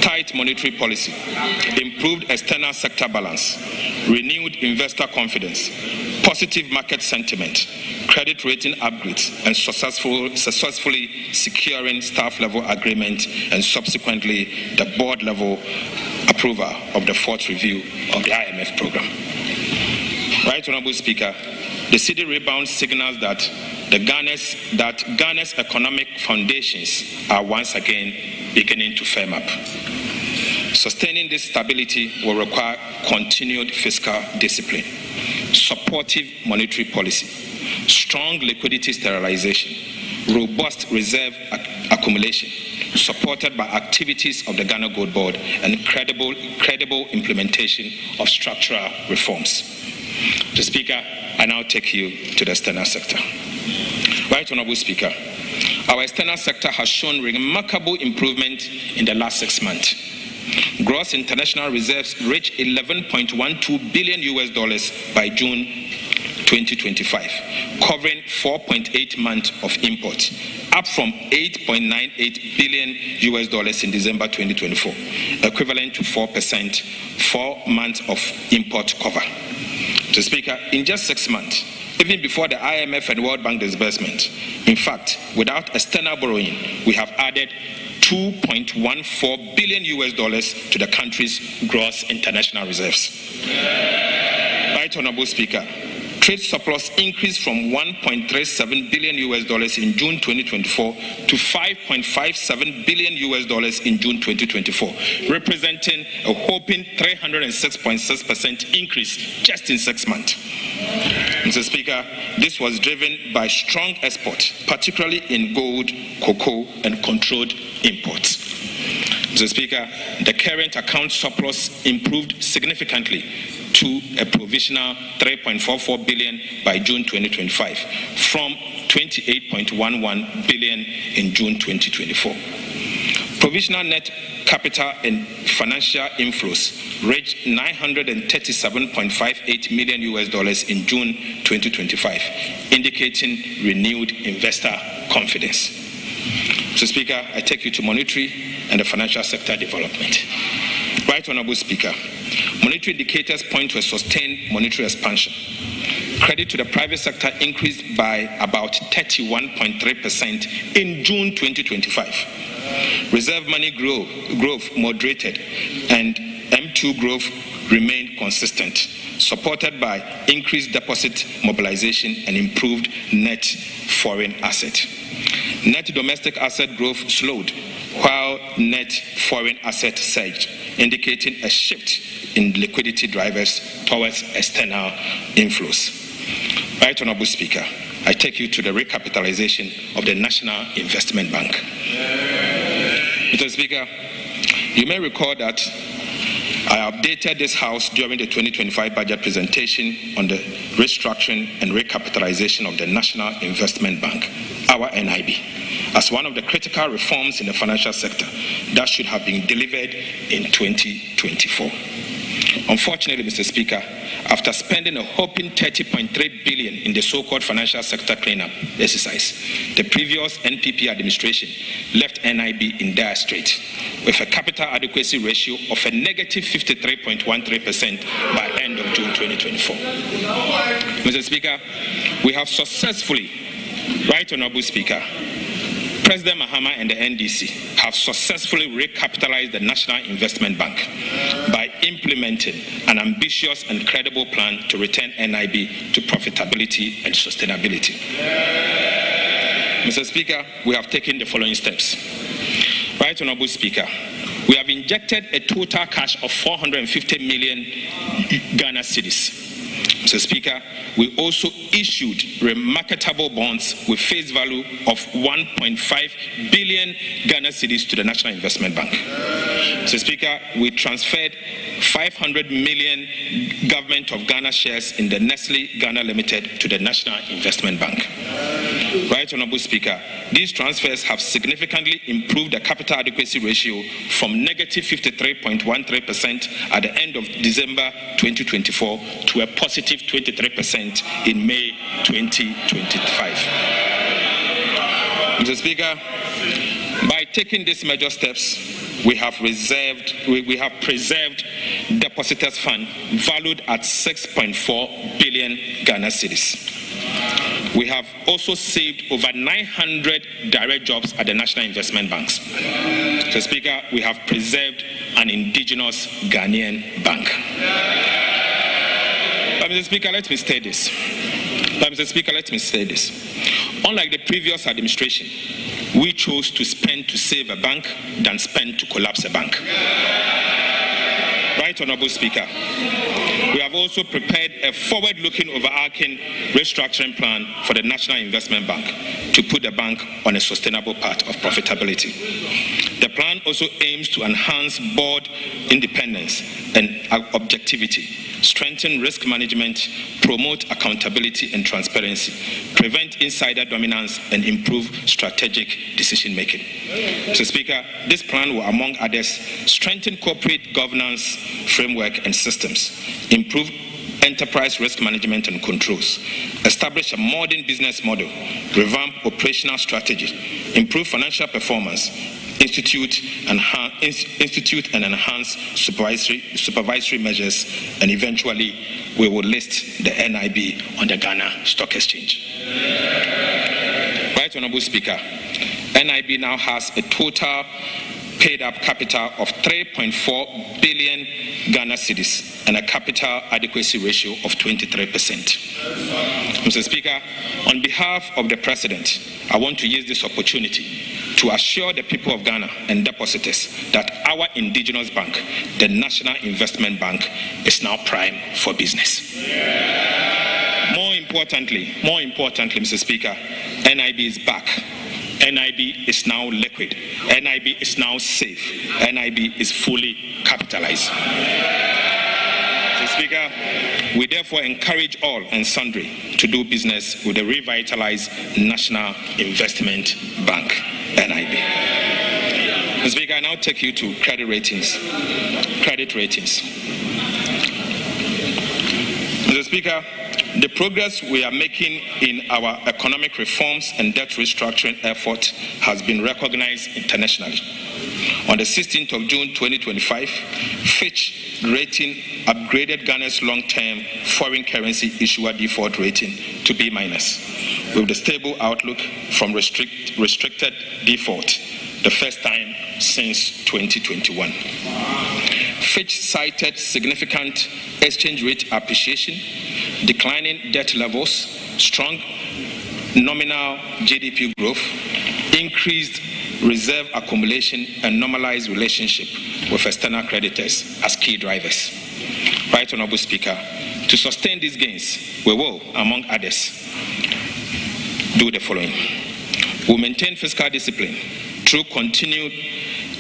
tight monetary policy, improved external sector balance, renewed investor confidence, positive market sentiment, credit rating upgrades, and successfully securing staff-level agreement and subsequently the board-level approval of the fourth review of the IMF program. Right, Honorable Speaker, the cedi rebound signals that Ghana's economic foundations are once again beginning to firm up. Sustaining this stability will require continued fiscal discipline, supportive monetary policy, strong liquidity sterilization, robust reserve accumulation, supported by activities of the Ghana Gold Board, and credible implementation of structural reforms. Mr. Speaker, I now take you to the external sector. Right Honorable Speaker, our external sector has shown remarkable improvement in the last 6 months. Gross international reserves reached $11.12 billion by June 2025, covering 4.8 months of imports, up from $8.98 billion in December 2024, equivalent to 4% 4 months of import cover. Mr. Speaker, in just 6 months, even before the IMF and World Bank disbursement, in fact, without external borrowing, we have added $2.14 billion to the country's gross international reserves. Right, Honorable Speaker, trade surplus increased from $1.37 billion in June 2024 to $5.57 billion in June 2024, representing a whopping 306.6% increase just in 6 months. Mr. Speaker, this was driven by strong exports, particularly in gold, cocoa, and controlled imports. Mr. Speaker, the current account surplus improved significantly to a provisional $3.44 billion by June 2025 from $28.11 billion in June 2024. Provisional net capital and financial inflows reached $937.58 million in June 2025, indicating renewed investor confidence. Mr. Speaker, I take you to monetary and the financial sector development. Right, Honorable Speaker, monetary indicators point to a sustained monetary expansion. Credit to the private sector increased by about 31.3% in June 2025. Reserve money growth moderated and M2 growth remained consistent, supported by increased deposit mobilization and improved net foreign asset. Net domestic asset growth slowed, while net foreign asset surged, indicating a shift in liquidity drivers towards external inflows. Right, Honorable Speaker, I take you to the recapitalization of the National Investment Bank. Mr. Speaker, you may recall that I updated this House during the 2025 budget presentation on the restructuring and recapitalization of the National Investment Bank, our NIB, as one of the critical reforms in the financial sector that should have been delivered in 2024. Unfortunately, Mr. Speaker, after spending a whopping $30.3 billion in the so-called financial sector cleanup exercise, the previous NPP administration left NIB in dire straits with a capital adequacy ratio of a negative 53.13% by end of June 2024. Mr. Speaker, we have successfully, Right Honorable Speaker, President Mahama and the NDC have successfully recapitalized the National Investment Bank by implementing an ambitious and credible plan to return NIB to profitability and sustainability. Mr. Speaker, we have taken the following steps. Right Honorable Speaker, we have injected a total cash of 450 million Ghana cedis. Mr. Speaker, we also issued remarkable bonds with face value of 1.5 billion Ghana cedis to the National Investment Bank. Mr. Speaker, we transferred 500 million Government of Ghana shares in the Nestle Ghana Limited to the National Investment Bank. Right Honorable Speaker, these transfers have significantly improved the capital adequacy ratio from negative 53.13% at the end of December 2024 to a positive 23% in May 2025. Mr. Speaker, by taking these major steps, we have preserved depositors' fund valued at 6.4 billion Ghana cedis. We have also saved over 900 direct jobs at the National Investment Banks. Mr. Speaker, we have preserved an indigenous Ghanaian bank. But Mr. Speaker, let me say this. Unlike the previous administration, we chose to spend to save a bank than spend to collapse a bank. Right Honorable Speaker, we have also prepared a forward-looking, overarching restructuring plan for the National Investment Bank to put the bank on a sustainable path of profitability. The plan also aims to enhance board independence and objectivity, strengthen risk management, promote accountability and transparency, prevent insider dominance, and improve strategic decision-making. Mr. Speaker, this plan will, among others, strengthen corporate governance framework and systems, improve enterprise risk management and controls, establish a modern business model, revamp operational strategy, improve financial performance, institute and enhance supervisory measures, and eventually we will list the NIB on the Ghana Stock Exchange. Right, Honorable Speaker, NIB now has a total paid-up capital of 3.4 billion Ghana cedis and a capital adequacy ratio of 23%. Mr. Speaker, on behalf of the President, I want to use this opportunity to assure the people of Ghana and depositors that our indigenous bank, the National Investment Bank, is now prime for business. More importantly, Mr. Speaker, NIB is back. NIB is now liquid. NIB is now safe. NIB is fully capitalized. Mr. Speaker, we therefore encourage all and sundry to do business with the revitalized National Investment Bank, NIB. Mr. Speaker, I now take you to credit ratings. Credit ratings. Mr. Speaker, the progress we are making in our economic reforms and debt restructuring effort has been recognized internationally. On the 16th of June 2025, Fitch rating upgraded Ghana's long-term foreign currency issuer default rating to B-, with the stable outlook from restricted default, the first time since 2021. Fitch cited significant exchange rate appreciation, declining debt levels, strong nominal GDP growth, increased reserve accumulation, and normalized relationship with external creditors as key drivers. Right, Honorable Speaker, to sustain these gains, we will, among others, do the following. We'll maintain fiscal discipline through continued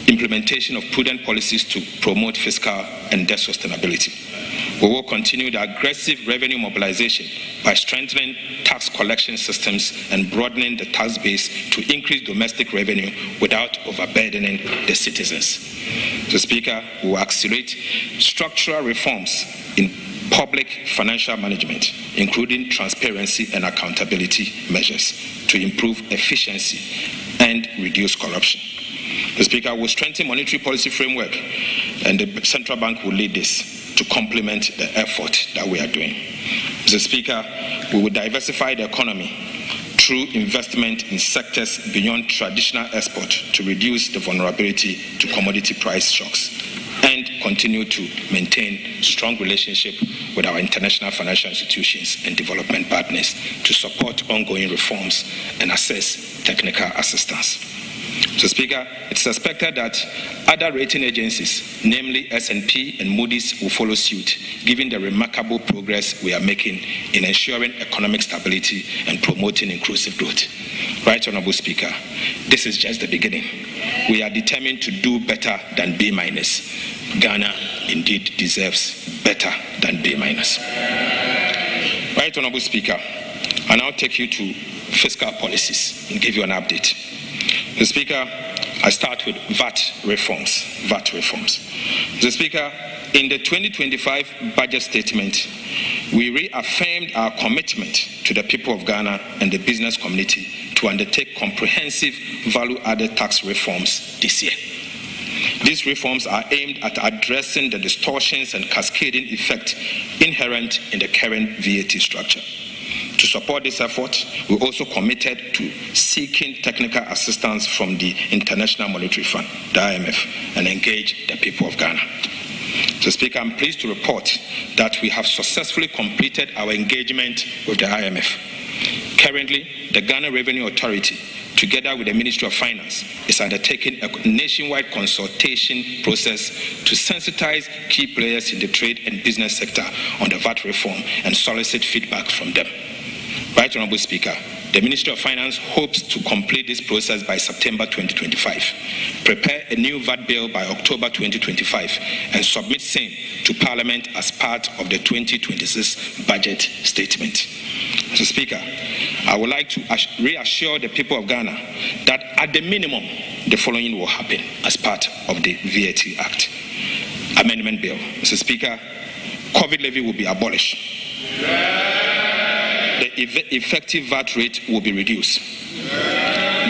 implementation of prudent policies to promote fiscal and debt sustainability. We will continue the aggressive revenue mobilization by strengthening tax collection systems and broadening the tax base to increase domestic revenue without overburdening the citizens. Mr. Speaker, we will accelerate structural reforms in public financial management, including transparency and accountability measures to improve efficiency and reduce corruption. The Speaker will strengthen monetary policy framework, and the Central Bank will lead this to complement the effort that we are doing. Mr. Speaker, we will diversify the economy through investment in sectors beyond traditional export to reduce the vulnerability to commodity price shocks and continue to maintain strong relationship with our international financial institutions and development partners to support ongoing reforms and assess technical assistance. Mr. Speaker, it's expected that other rating agencies, namely S&P and Moody's, will follow suit, given the remarkable progress we are making in ensuring economic stability and promoting inclusive growth. Right, Honorable Speaker, this is just the beginning. We are determined to do better than B-. Ghana indeed deserves better than B-. Right, Honorable Speaker, I now take you to fiscal policies and give you an update. Mr. Speaker, I start with VAT reforms. Mr. Speaker, in the 2025 budget statement, we reaffirmed our commitment to the people of Ghana and the business community to undertake comprehensive value-added tax reforms this year. These reforms are aimed at addressing the distortions and cascading effect inherent in the current VAT structure. To support this effort, we also committed to seeking technical assistance from the International Monetary Fund, the IMF, and engage the people of Ghana. So, Speaker, I'm pleased to report that we have successfully completed our engagement with the IMF. Currently, the Ghana Revenue Authority, together with the Ministry of Finance, is undertaking a nationwide consultation process to sensitize key players in the trade and business sector on the VAT reform and solicit feedback from them. Right, Honorable Speaker, The Ministry of Finance hopes to complete this process by September 2025, prepare a new VAT bill by October 2025, and submit same to Parliament as part of the 2026 budget statement. Mr. Speaker, I would like to reassure the people of Ghana that at the minimum, the following will happen as part of the VAT Act. Amendment Bill. Mr. Speaker, COVID levy will be abolished. The effective VAT rate will be reduced.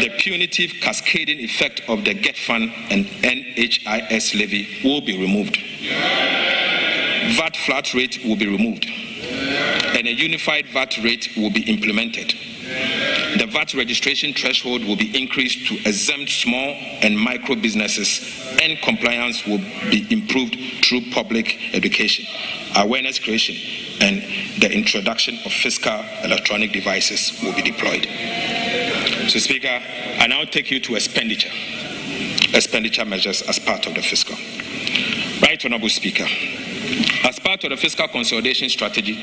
The punitive cascading effect of the GET Fund and NHIS levy will be removed. VAT flat rate will be removed. And a unified VAT rate will be implemented. The VAT registration threshold will be increased to exempt small and micro businesses, and compliance will be improved through public education, awareness creation, and the introduction of fiscal electronic devices will be deployed. So, Speaker, I now take you to expenditure measures as part of the fiscal. Right, Honorable Speaker, as part of the fiscal consolidation strategy,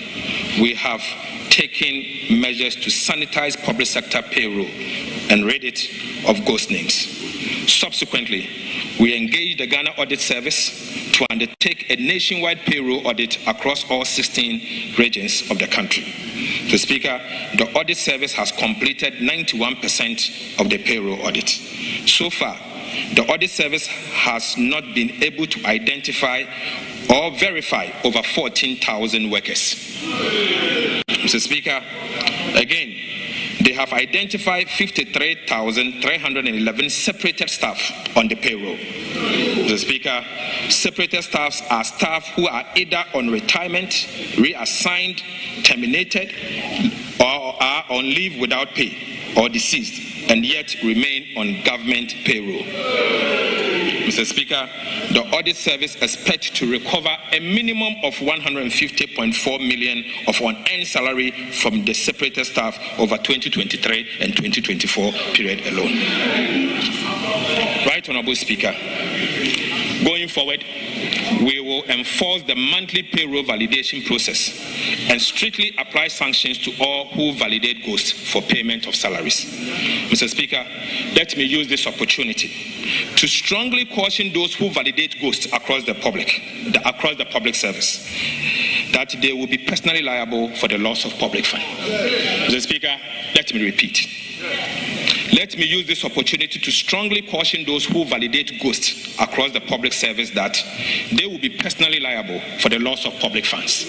we have taken measures to sanitize public sector payroll and rid it of ghost names. Subsequently, we engaged the Ghana Audit Service to undertake a nationwide payroll audit across all 16 regions of the country. So, Speaker, the Audit Service has completed 91% of the payroll audit. So far, the Audit Service has not been able to identify or verify over 14,000 workers. Mr. Speaker, again, they have identified 53,311 separated staff on the payroll. Mr. Speaker, separated staffs are staff who are either on retirement, reassigned, terminated, or are on leave without pay, or deceased, and yet remain on government payroll. Mr. Speaker, the Audit Service expects to recover a minimum of 150.4 million of unearned salary from the separated staff over 2023 and 2024 period alone. Right, Honorable Speaker, going forward, we will enforce the monthly payroll validation process and strictly apply sanctions to all who validate ghosts for payment of salaries. Mr. Speaker, let me use this opportunity to strongly caution those who validate ghosts across the public service that they will be personally liable for the loss of public funds. Mr. Speaker, let me repeat. Let me use this opportunity to strongly caution those who validate ghosts across the public service that they will be personally liable for the loss of public funds.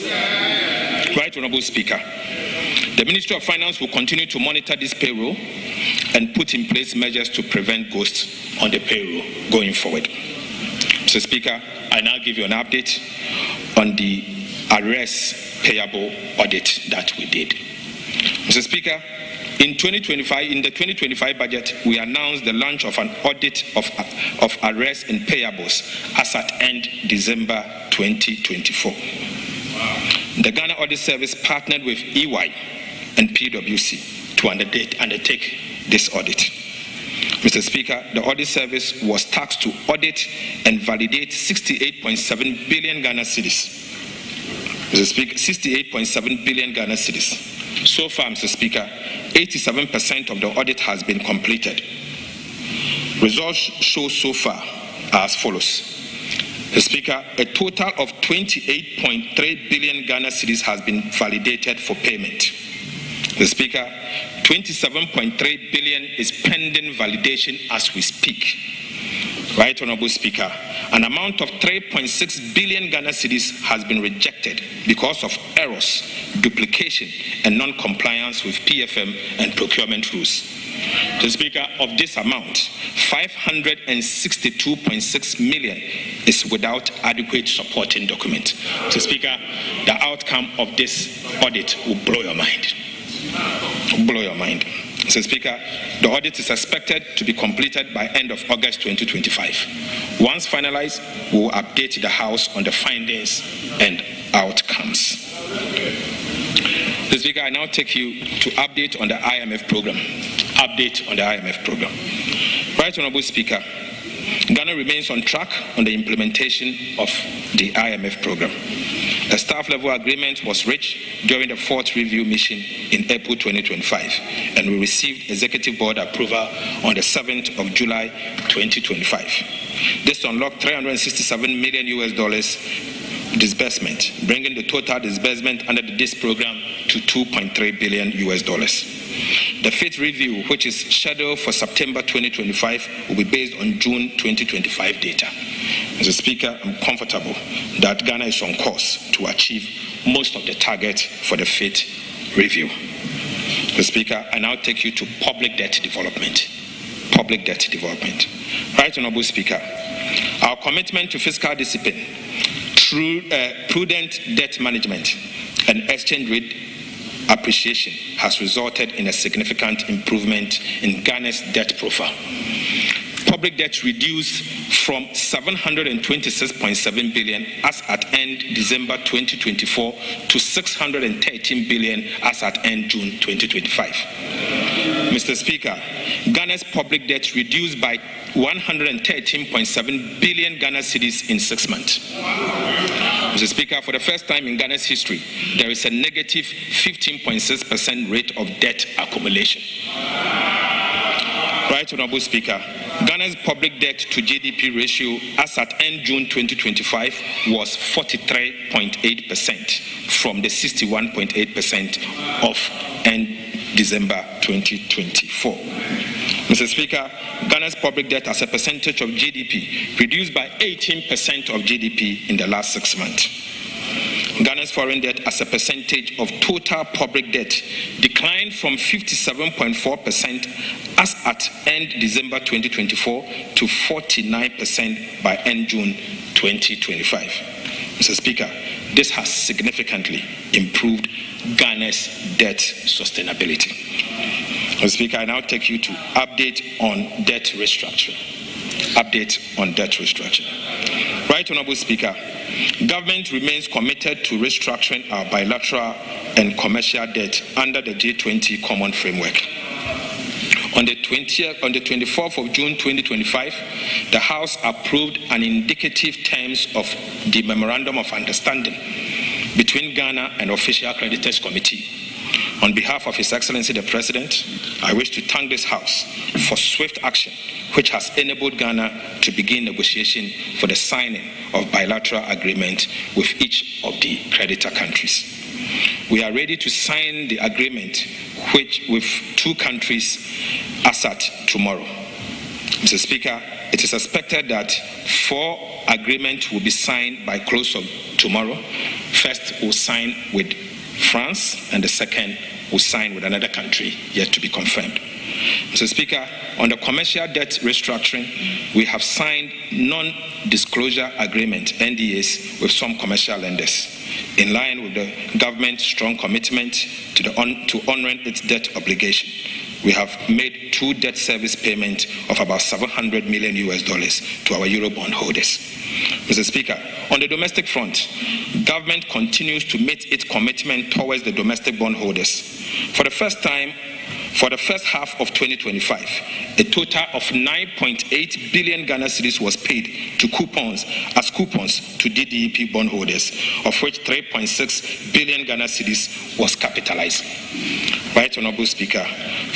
Right, Honorable Speaker, the Ministry of Finance will continue to monitor this payroll and put in place measures to prevent ghosts on the payroll going forward. Mr. Speaker, I now give you an update on the arrears payable audit that we did. Mr. Speaker, in the 2025 budget, we announced the launch of an audit of arrears and payables as at end December 2024. The Ghana Audit Service partnered with EY and PwC to undertake this audit. Mr. Speaker, the Audit Service was tasked to audit and validate 68.7 billion Ghana cedis. Mr. Speaker, 68.7 billion Ghana cedis. So far, Mr. Speaker, 87% of the audit has been completed. Results show so far are as follows. Mr. Speaker, a total of 28.3 billion Ghana cedis has been validated for payment. Mr. Speaker, 27.3 billion is pending validation as we speak. Right, Honorable Speaker, an amount of 3.6 billion Ghana cedis has been rejected because of errors, duplication, and non-compliance with PFM and procurement rules. Mr. Speaker, of this amount, 562.6 million is without adequate supporting document. Mr. Speaker, the outcome of this audit will blow your mind. Blow your mind. Mr. Speaker, the audit is expected to be completed by end of August 2025. Once finalized, we will update the House on the findings and outcomes. Mr. Speaker, I now take you to update on the IMF program. Right, Honorable Speaker, Ghana remains on track on the implementation of the IMF program. A staff-level agreement was reached during the 4th review mission in April 2025, and we received executive board approval on the 7th of July 2025. This unlocked $367 million disbursement, bringing the total disbursement under this program to $2.3 billion. The 5th review, which is scheduled for September 2025, will be based on June 2025 data. Mr. Speaker, I'm comfortable that Ghana is on course to achieve most of the targets for the 5th review. Mr. Speaker, I now take you to public debt development. Public debt development. Right Honourable Speaker, our commitment to fiscal discipline through prudent debt management and exchange rate appreciation has resulted in a significant improvement in Ghana's debt profile. Public debt reduced from 726.7 billion as at end December 2024 to 613 billion as at end June 2025. Mr. Speaker, Ghana's public debt reduced by 113.7 billion Ghana cedis in 6 months. Mr. Speaker, for the first time in Ghana's history, there is a negative 15.6% rate of debt accumulation. Right Honourable Speaker, Ghana's public debt to GDP ratio as at end June 2025 was 43.8% from the 61.8% of end December 2024. Mr. Speaker, Ghana's public debt as a percentage of GDP reduced by 18% of GDP in the last 6 months. Ghana's foreign debt as a percentage of total public debt declined from 57.4% as at end December 2024 to 49% by end June 2025. Mr. Speaker, this has significantly improved Ghana's debt sustainability. Mr. Speaker, I now take you to update on debt restructuring. Update on debt restructuring. Right Honourable Speaker, government remains committed to restructuring our bilateral and commercial debt under the G20 Common Framework. On the 24th of June 2025, the House approved an indicative terms of the Memorandum of Understanding between Ghana and Official Creditors Committee. On behalf of His Excellency the President, I wish to thank this House for swift action which has enabled Ghana to begin negotiation for the signing of bilateral agreement with each of the creditor countries. We are ready to sign the agreement with 2 countries as at tomorrow. Mr. Speaker, it is expected that 4 agreements will be signed by close of tomorrow. First, we'll sign with France, and the second will sign with another country yet to be confirmed. Mr. Speaker, on the commercial debt restructuring, we have signed non-disclosure agreement, NDAs, with some commercial lenders, in line with the government's strong commitment to honoring its debt obligation. We have made 2 debt service payments of about $700 million to our Eurobond holders. Mr. Speaker, on the domestic front, government continues to meet its commitment towards the domestic bondholders. For the first time, for the first half of 2025, a total of 9.8 billion Ghana cedis was paid to coupons to DWEN bondholders, of which 3.6 billion Ghana cedis was capitalized. Right Honourable Speaker,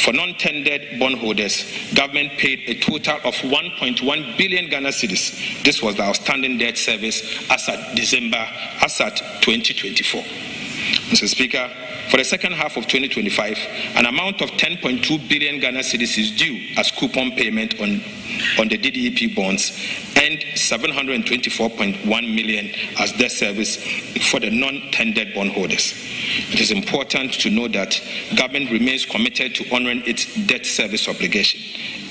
for non-tendered bondholders, government paid a total of 1.1 billion Ghana cedis. This was the outstanding debt service as at 2024. Mr. Speaker, for the second half of 2025, an amount of 10.2 billion Ghana cedis is due as coupon payment on the DWEN bonds and 724.1 million as debt service for the non-tendered bondholders. It is important to note that government remains committed to honoring its debt service obligation,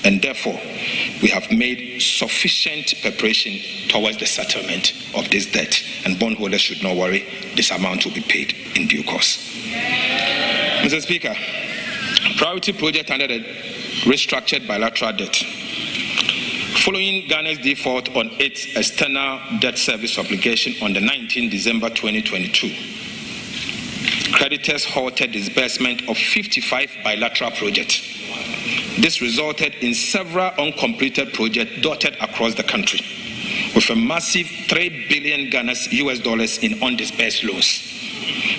and therefore we have made sufficient preparation towards the settlement of this debt, and bondholders should not worry, this amount will be paid in due course. Mr. Speaker, priority project under the restructured bilateral debt. Following Ghana's default on its external debt service obligation on the 19th December 2022, creditors halted disbursement of 55 bilateral projects. This resulted in several uncompleted projects dotted across the country, with a massive $3 billion US dollars in undisbursed loans.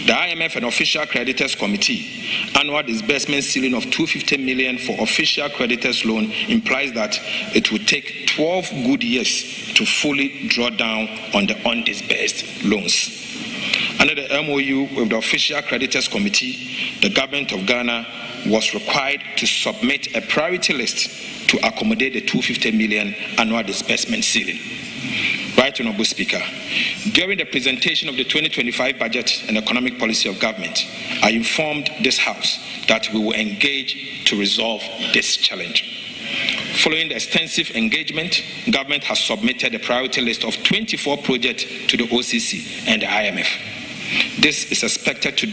The IMF and Official Creditors Committee annual disbursement ceiling of $250 million for official creditors loan implies that it would take 12 good years to fully draw down on the undisbursed loans. Under the MOU with the Official Creditors Committee, the government of Ghana was required to submit a priority list to accommodate the $250 million annual disbursement ceiling. Right, Honorable Speaker. During the presentation of the 2025 budget and economic policy of government, I informed this House that we will engage to resolve this challenge. Following the extensive engagement, government has submitted a priority list of 24 projects to the OCC and the IMF. This is expected to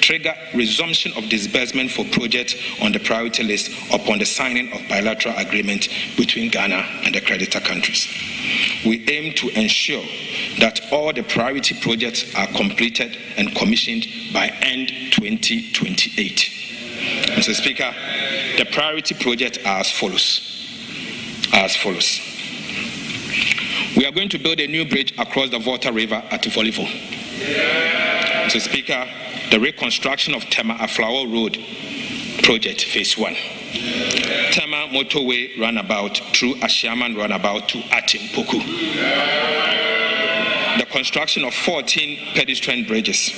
trigger resumption of disbursement for projects on the priority list upon the signing of bilateral agreement between Ghana and the creditor countries. We aim to ensure that all the priority projects are completed and commissioned by end 2028. Mr. Speaker, the priority projects are as follows. We are going to build a new bridge across the Volta River at Volivo. Mr. Speaker, the reconstruction of Tema Aflao Road project phase 1. Tema motorway runabout through Ashiaman runabout to Atimpoku. The construction of 14 pedestrian bridges,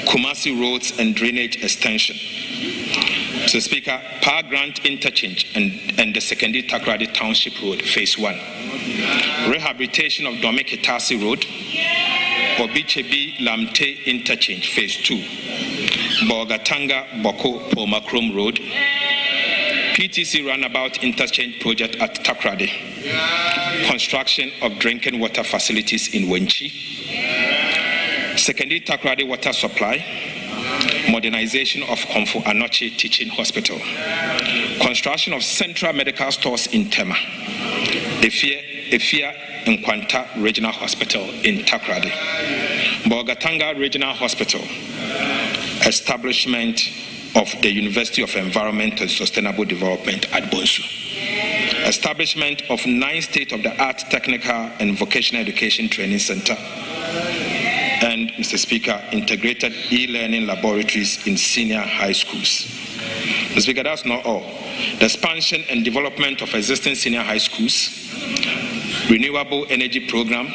Kumasi roads and drainage extension. Mr. Speaker, Power Grant interchange and the secondary Takrady Township Road phase 1. Rehabilitation of Domekitasi Road, Obichebi Lamte interchange phase 2. Bogatanga Boko Pomakrom Road, PTC runabout interchange project at Takrady, construction of drinking water facilities in Wenchi, secondary Takrady water supply, modernization of Komfo Anoche Teaching Hospital, construction of central medical stores in Tema, Efia Nkwanta Regional Hospital in Takrady, Bogatanga Regional Hospital, establishment of the University of Environment and Sustainable Development at Bonsu, establishment of 9 state-of-the-art technical and vocational education training center, and, Mr. Speaker, integrated e-learning laboratories in senior high schools. Mr. Speaker, that's not all. The expansion and development of existing senior high schools, renewable energy program,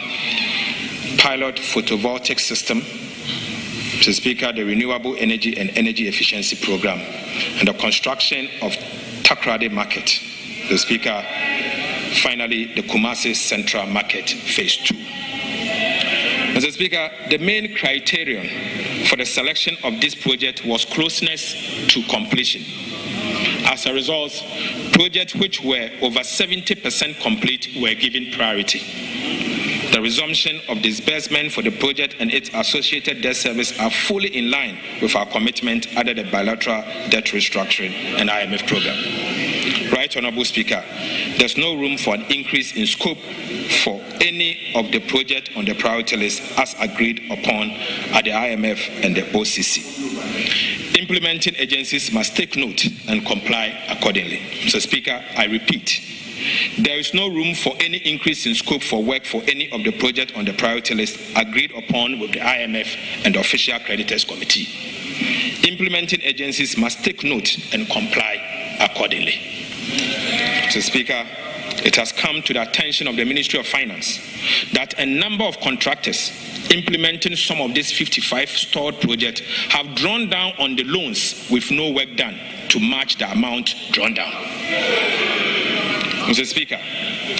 pilot photovoltaic system, Mr. Speaker, the renewable energy and energy efficiency program, and the construction of Takrady Market. Mr. Speaker, finally, the Kumasi Central Market phase 2. Mr. Speaker, the main criterion for the selection of this project was closeness to completion. As a result, projects which were over 70% complete were given priority. The resumption of disbursement for the project and its associated debt service are fully in line with our commitment under the bilateral debt restructuring and IMF program. Right, Honorable Speaker, there's no room for an increase in scope for any of the projects on the priority list as agreed upon at the IMF and the OCC. Implementing agencies must take note and comply accordingly. Mr. Speaker, I repeat, there is no room for any increase in scope for work for any of the projects on the priority list agreed upon with the IMF and the Official Creditors Committee. Implementing agencies must take note and comply accordingly. Mr. Speaker, it has come to the attention of the Ministry of Finance that a number of contractors implementing some of these 55 stalled projects have drawn down on the loans with no work done to match the amount drawn down. Mr. Speaker,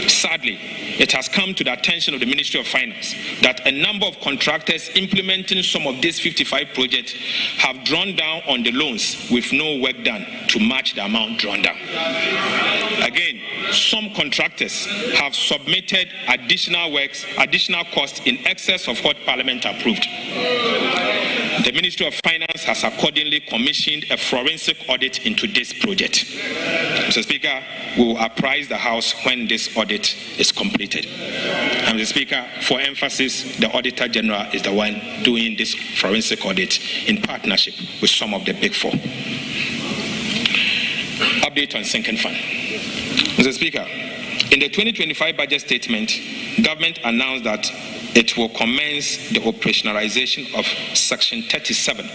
sadly, it has come to the attention of the Ministry of Finance that a number of contractors implementing some of these 55 projects have drawn down on the loans with no work done to match the amount drawn down. Again, some contractors have submitted additional costs in excess of what Parliament approved. The Ministry of Finance has accordingly commissioned a forensic audit into this project. Mr. Speaker, we will apprise the House when this audit is completed. And Mr. Speaker, for emphasis, the Auditor General is the one doing this forensic audit in partnership with some of the Big Four. Update on sinking fund. Mr. Speaker, in the 2025 budget statement, government announced that it will commence the operationalization of Section 37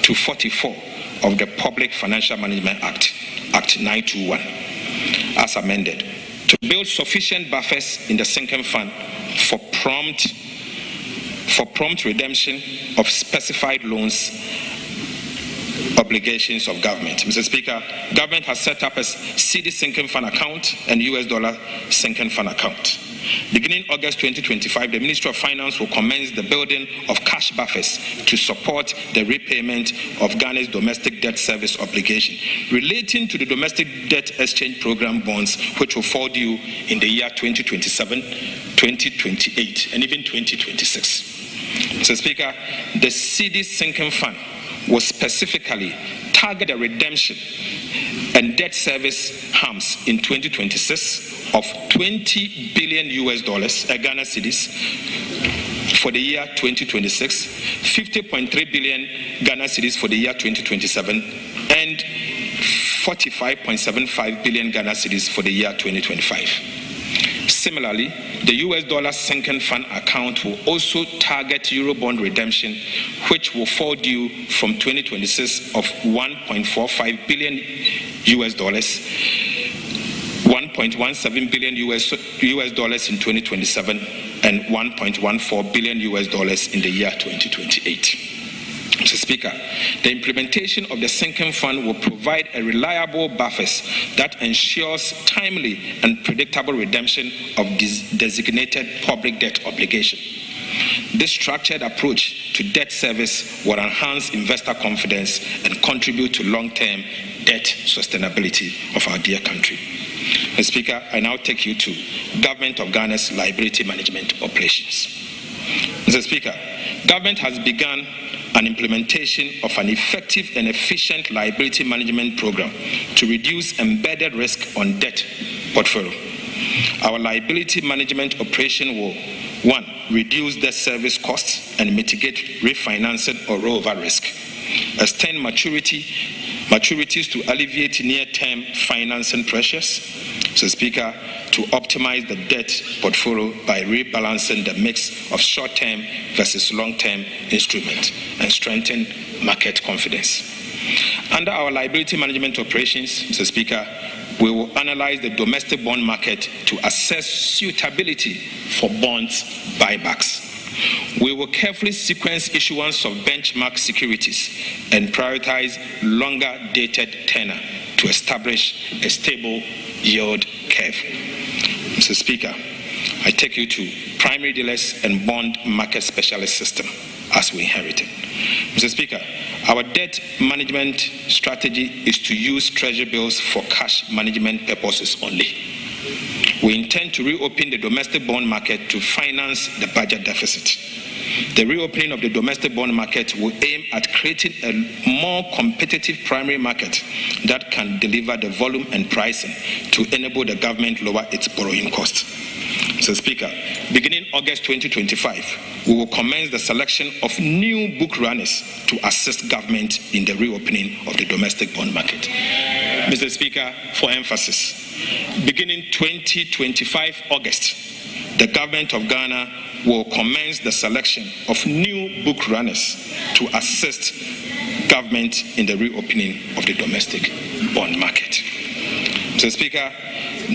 to 44 of the Public Financial Management Act, Act 921, as amended, to build sufficient buffers in the sinking fund for prompt redemption of specified loans obligations of government. Mr. Speaker, government has set up a CD sinking fund account and US dollar sinking fund account. Beginning August 2025, the Ministry of Finance will commence the building of cash buffers to support the repayment of Ghana's domestic debt service obligation relating to the domestic debt exchange program bonds, which will fall due in the year 2027, 2028, and even 2026. Mr. Speaker, the CD sinking fund will specifically target the redemption and debt service harms in 2026 of $20 billion Ghana cedis for the year 2026, 50.3 billion Ghana cedis for the year 2027, and 45.75 billion Ghana cedis for the year 2025. Similarly, the US dollar sinking fund account will also target Eurobond redemption, which will fall due from 2026 of $1.45 billion US dollars, $1.17 billion US dollars in 2027, and $1.14 billion US dollars in the year 2028. Mr. Speaker, the implementation of the sinking fund will provide a reliable buffers that ensures timely and predictable redemption of designated public debt obligation. This structured approach to debt service will enhance investor confidence and contribute to long-term debt sustainability of our dear country. Mr. Speaker, I now take you to Government of Ghana's liability management operations. Mr. Speaker, government has begun an implementation of an effective and efficient liability management program to reduce embedded risk on debt portfolio. Our liability management operation will, 1, reduce debt service costs and mitigate refinancing or rollover risk, extend maturities to alleviate near-term financing pressures. So, Speaker, to optimize the debt portfolio by rebalancing the mix of short-term versus long-term instruments and strengthen market confidence. Under our liability management operations, Mr. Speaker, we will analyze the domestic bond market to assess suitability for bonds buybacks. We will carefully sequence issuance of benchmark securities and prioritize longer-dated tenor to establish a stable yield curve. Mr. Speaker, I take you to primary dealers and bond market specialist system as we inherited. Mr. Speaker, our debt management strategy is to use treasury bills for cash management purposes only. We intend to reopen the domestic bond market to finance the budget deficit. The reopening of the domestic bond market will aim at creating a more competitive primary market that can deliver the volume and pricing to enable the government lower its borrowing costs. Mr. Speaker, beginning August 2025, we will commence the selection of new book runners to assist government in the reopening of the domestic bond market. Mr. Speaker, for emphasis, beginning 2025 August, the government of Ghana will commence the selection of new book runners to assist government in the reopening of the domestic bond market. Mr. Speaker,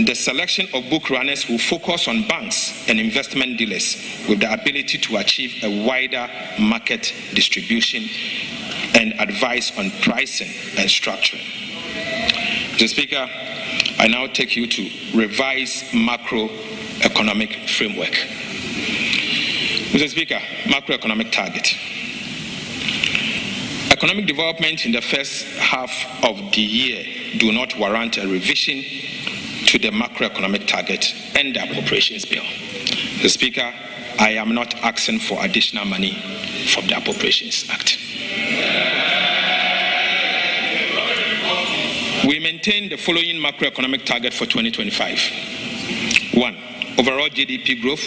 the selection of book runners will focus on banks and investment dealers with the ability to achieve a wider market distribution and advise on pricing and structuring. Mr. Speaker, I now take you to revise macroeconomic framework. Mr. Speaker, macroeconomic target. Economic development in the first half of the year do not warrant a revision to the macroeconomic target and the appropriations bill. Mr. Speaker, I am not asking for additional money from the Appropriations Act. We maintain the following macroeconomic target for 2025. 1. Overall GDP growth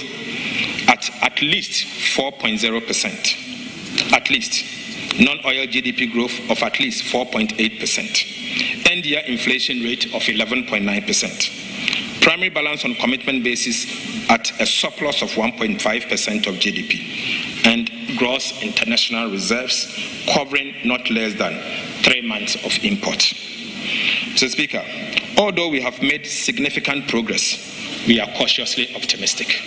at least 4.0%. At least. Non-oil GDP growth of at least 4.8%. end-year inflation rate of 11.9%. Primary balance on commitment basis at a surplus of 1.5% of GDP, and gross international reserves covering not less than 3 months of import. Mr. Speaker, although we have made significant progress, we are cautiously optimistic.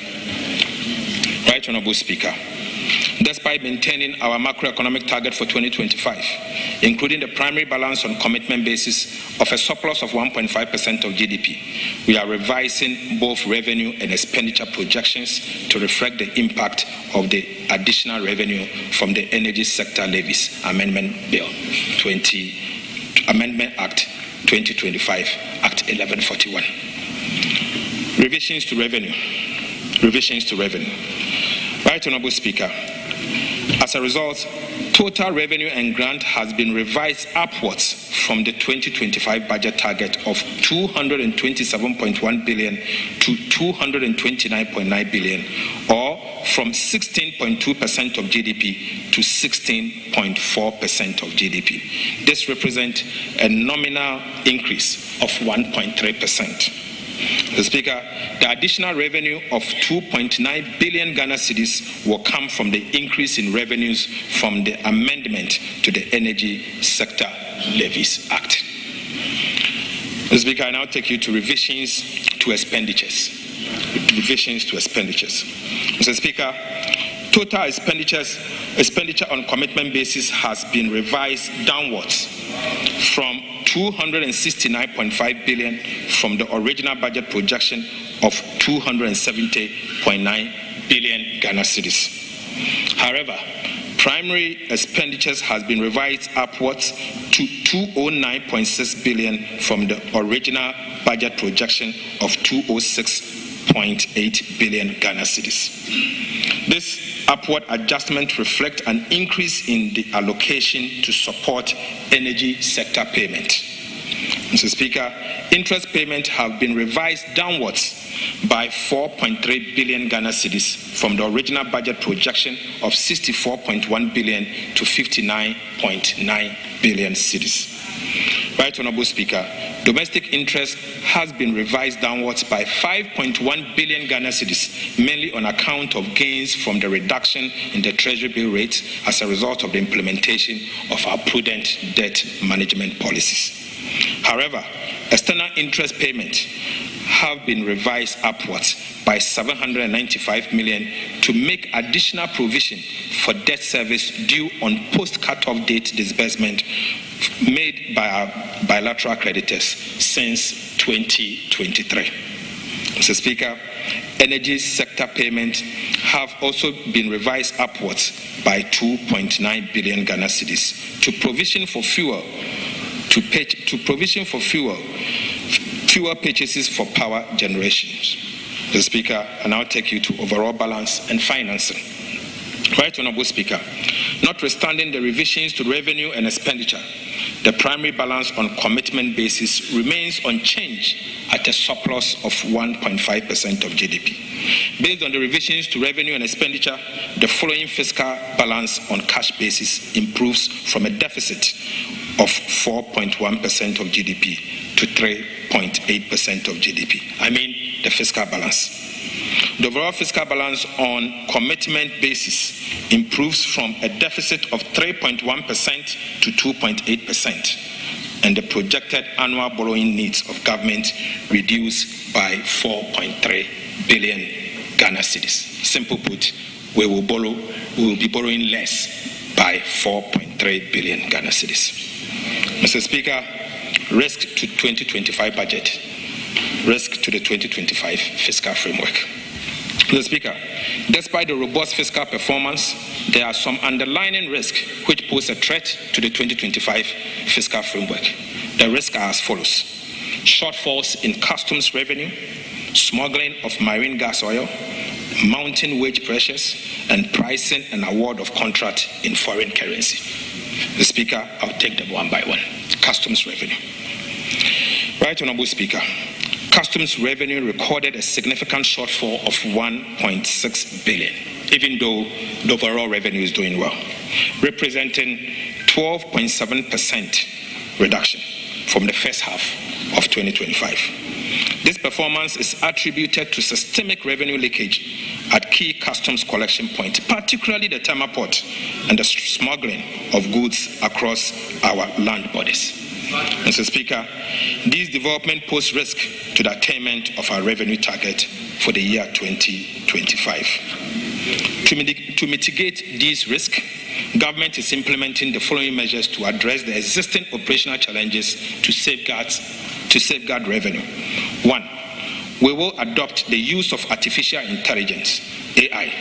Right Honourable Speaker, despite maintaining our macroeconomic target for 2025, including the primary balance on commitment basis of a surplus of 1.5% of GDP, we are revising both revenue and expenditure projections to reflect the impact of the additional revenue from the Energy Sector Levies Amendment Act 2025, Act 1141. Revisions to revenue. Right Honourable Speaker, as a result, total revenue and grant has been revised upwards from the 2025 budget target of 227.1 billion to 229.9 billion, or from 16.2% of GDP to 16.4% of GDP. This represents a nominal increase of 1.3%. Mr. Speaker, the additional revenue of 2.9 billion Ghana cedis will come from the increase in revenues from the amendment to the Energy Sector Levies Act. Mr. Speaker, I now take you to revisions to expenditures. Mr. Speaker, total expenditure on commitment basis has been revised downwards from 269.5 billion from the original budget projection of 270.9 billion Ghana cedis. However, primary expenditures has been revised upwards to 209.6 billion from the original budget projection of 206.8 billion Ghana cedis. This upward adjustment reflects an increase in the allocation to support energy sector payment. Mr. Speaker, interest payments have been revised downwards by 4.3 billion Ghana cedis from the original budget projection of 64.1 billion to 59.9 billion cedis. Right Honourable Speaker, domestic interest has been revised downwards by 5.1 billion Ghana cedis, mainly on account of gains from the reduction in the Treasury bill rate as a result of the implementation of our prudent debt management policies. However, external interest payments have been revised upwards by 795 million to make additional provision for debt service due on post-cut-off date disbursement made by our bilateral creditors since 2023. Mr. Speaker, energy sector payments have also been revised upwards by 2.9 billion Ghana cedis to provision for fuel purchases for power generations. Mr. Speaker, I now take you to overall balance and financing. Right Honourable Speaker, notwithstanding the revisions to revenue and expenditure, the primary balance on commitment basis remains unchanged at a surplus of 1.5% of GDP. Based on the revisions to revenue and expenditure, the following fiscal balance on cash basis improves from a deficit of 4.1% of GDP to 3.8% of GDP. I mean the fiscal balance. The overall fiscal balance on commitment basis improves from a deficit of 3.1% to 2.8%, and the projected annual borrowing needs of government reduced by 4.3 billion Ghana cedis. Simple put, we will be borrowing less by 4.3 billion Ghana cedis. Mr. Speaker, risk to 2025 budget, risk to the 2025 fiscal framework. Mr. Speaker, despite the robust fiscal performance, there are some underlying risks which pose a threat to the 2025 fiscal framework. The risks are as follows: shortfalls in customs revenue, smuggling of marine gas oil, mounting wage pressures, and pricing and award of contract in foreign currency. Mr. Speaker, I'll take them one by one. Customs revenue. Right Honourable Speaker, customs revenue recorded a significant shortfall of 1.6 billion, even though the overall revenue is doing well, representing 12.7% reduction. from the first half of 2025. This performance is attributed to systemic revenue leakage at key customs collection points, particularly the Tema Port and the smuggling of goods across our land borders. Mr. Speaker, these developments pose risk to the attainment of our revenue target for the year 2025. To mitigate these risks, government is implementing the following measures to address the existing operational challenges to safeguard revenue. 1. We will adopt the use of artificial intelligence, AI,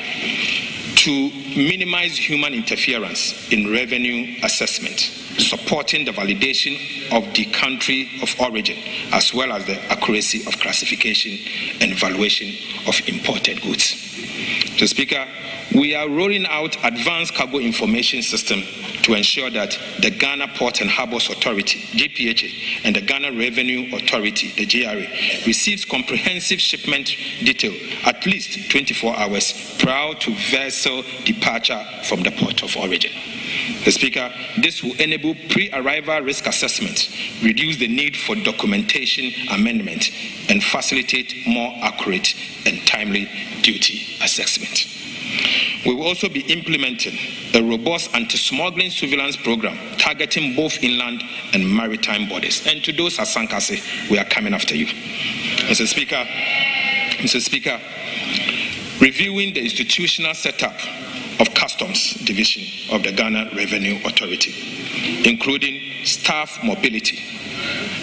to minimize human interference in revenue assessment, supporting the validation of the country of origin, as well as the accuracy of classification and valuation of imported goods. Mr. Speaker, we are rolling out advanced cargo information system to ensure that the Ghana Port and Harbours Authority, GPHA, and the Ghana Revenue Authority, the GRA, receives comprehensive shipment detail at least 24 hours prior to vessel departure from the port of origin. Mr. Speaker, this will enable pre-arrival risk assessment, reduce the need for documentation amendment, and facilitate more accurate and timely duty assessment. We will also be implementing a robust anti-smuggling surveillance program targeting both inland and maritime borders. And to those at Sankase, we are coming after you. Mr. Speaker, reviewing the institutional setup of Customs Division of the Ghana Revenue Authority, including staff mobility.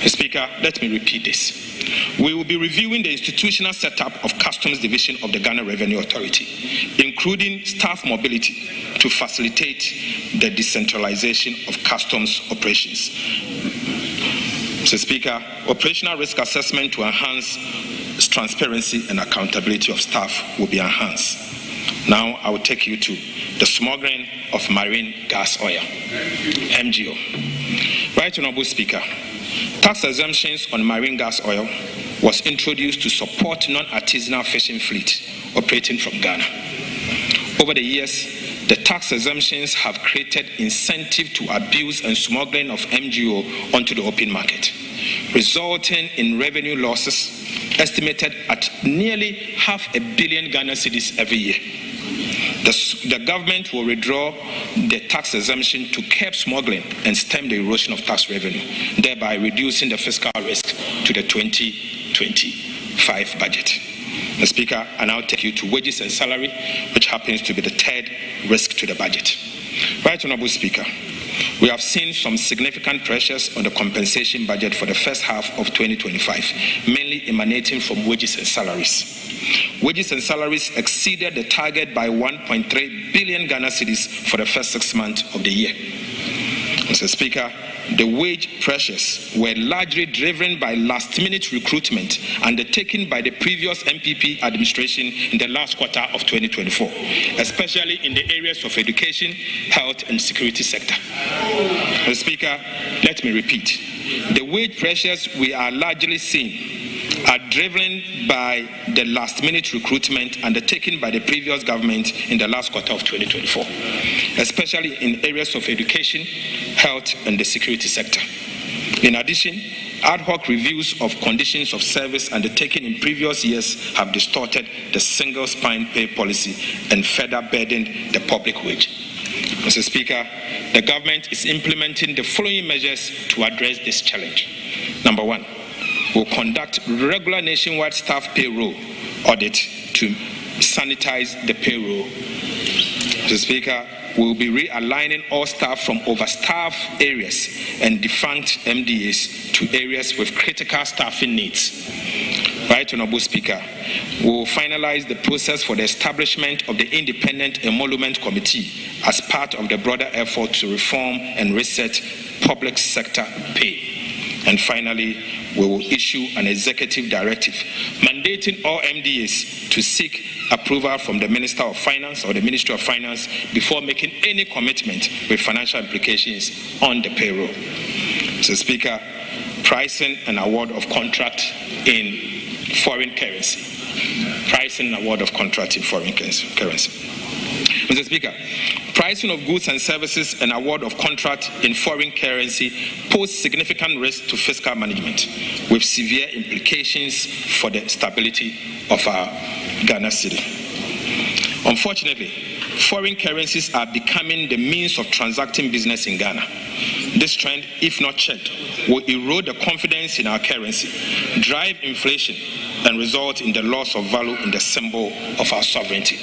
Mr. Speaker, let me repeat this. We will be reviewing the institutional setup of Customs Division of the Ghana Revenue Authority, including staff mobility to facilitate the decentralization of customs operations. Mr. Speaker, operational risk assessment to enhance transparency and accountability of staff will be enhanced. Now I will take you to the smuggling of marine gas oil, MGO. Right Honourable Speaker, tax exemptions on marine gas oil was introduced to support non-artisanal fishing fleet operating from Ghana. Over the years, the tax exemptions have created incentive to abuse and smuggling of MGO onto the open market, resulting in revenue losses estimated at nearly $500 million Ghana cedis every year. The government will withdraw the tax exemption to curb smuggling and stem the erosion of tax revenue, thereby reducing the fiscal risk to the 2025 budget. Mr. Speaker, I now take you to wages and salary, which happens to be the third risk to the budget. Right Honourable Speaker, we have seen some significant pressures on the compensation budget for the first half of 2025, mainly emanating from wages and salaries. Wages and salaries exceeded the target by 1.3 billion Ghana cedis for the first 6 months of the year. Mr. Speaker, the wage pressures were largely driven by last-minute recruitment undertaken by the previous MPP administration in the last quarter of 2024, especially in the areas of education, health, and security sector. Mr. Speaker, let me repeat. The wage pressures we are largely seeing are driven by the last-minute recruitment undertaken by the previous government in the last quarter of 2024, especially in areas of education, health, and the security sector. In addition, ad hoc reviews of conditions of service undertaken in previous years have distorted the single spine pay policy and further burdened the public wage. Mr. Speaker, the government is implementing the following measures to address this challenge. Number 1, will conduct regular nationwide staff payroll audit to sanitize the payroll. Mr. Speaker, we will be realigning all staff from overstaffed areas and defunct MDAs to areas with critical staffing needs. Right Honourable Speaker, we will finalize the process for the establishment of the Independent Emolument Committee as part of the broader effort to reform and reset public sector pay. And finally, we will issue an executive directive mandating all MDAs to seek approval from the Minister of Finance or the Ministry of Finance before making any commitment with financial implications on the payroll. Mr. Speaker, pricing and award of contract in foreign currency. Pricing and award of contract in foreign currency. Mr. Speaker, pricing of goods and services and award of contract in foreign currency pose significant risk to fiscal management, with severe implications for the stability of our Ghana cedi. Unfortunately, foreign currencies are becoming the means of transacting business in Ghana. This trend, if not checked, will erode the confidence in our currency, drive inflation, and result in the loss of value in the symbol of our sovereignty.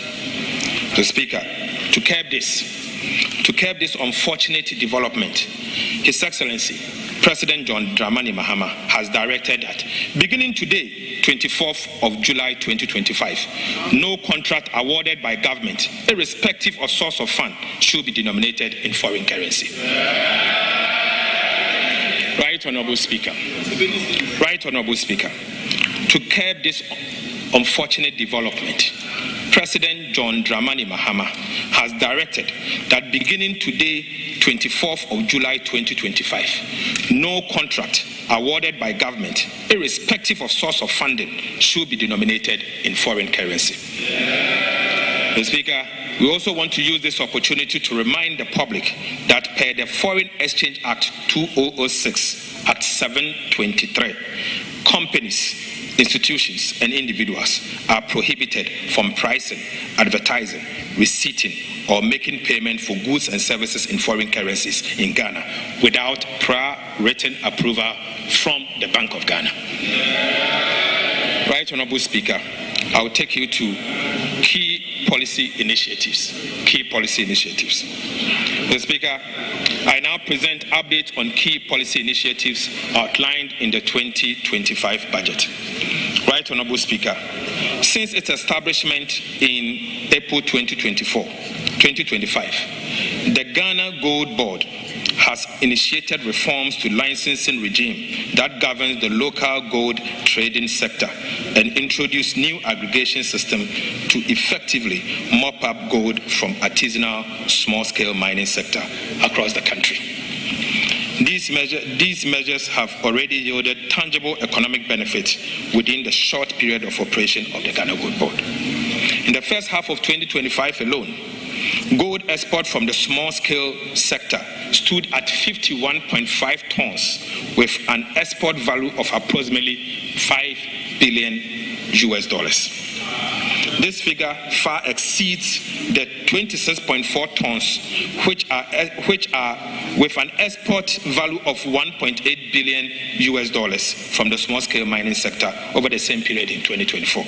Mr. Speaker, to curb this unfortunate development, His Excellency President John Dramani Mahama has directed that beginning today, 24th of July 2025, no contract awarded by government, irrespective of source of fund, should be denominated in foreign currency. Right, Honorable Speaker. Right, Honorable Speaker. To curb this unfortunate development, President John Dramani Mahama has directed that beginning today, 24th of July 2025, no contract awarded by government, irrespective of source of funding, should be denominated in foreign currency. Mr. Speaker, we also want to use this opportunity to remind the public that per the Foreign Exchange Act 2006, Act 723, companies, institutions, and individuals are prohibited from pricing, advertising, receipting, or making payment for goods and services in foreign currencies in Ghana without prior written approval from the Bank of Ghana. Right, Honorable Speaker, I will take you to key policy initiatives. Mr. Speaker, I now present updates on key policy initiatives outlined in the 2025 budget. Right, Honorable Speaker, since its establishment in April 2025, the Ghana Gold Board has initiated reforms to licensing regime that governs the local gold trading sector and introduced new aggregation system to effectively mop up gold from artisanal small-scale mining sector across the country. These measures have already yielded tangible economic benefits within the short period of operation of the Ghana Gold Board. In the first half of 2025 alone, gold export from the small-scale sector stood at 51.5 tons with an export value of approximately $5 billion. This figure far exceeds the 26.4 tons, which are with an export value of $1.8 billion from the small-scale mining sector over the same period in 2024.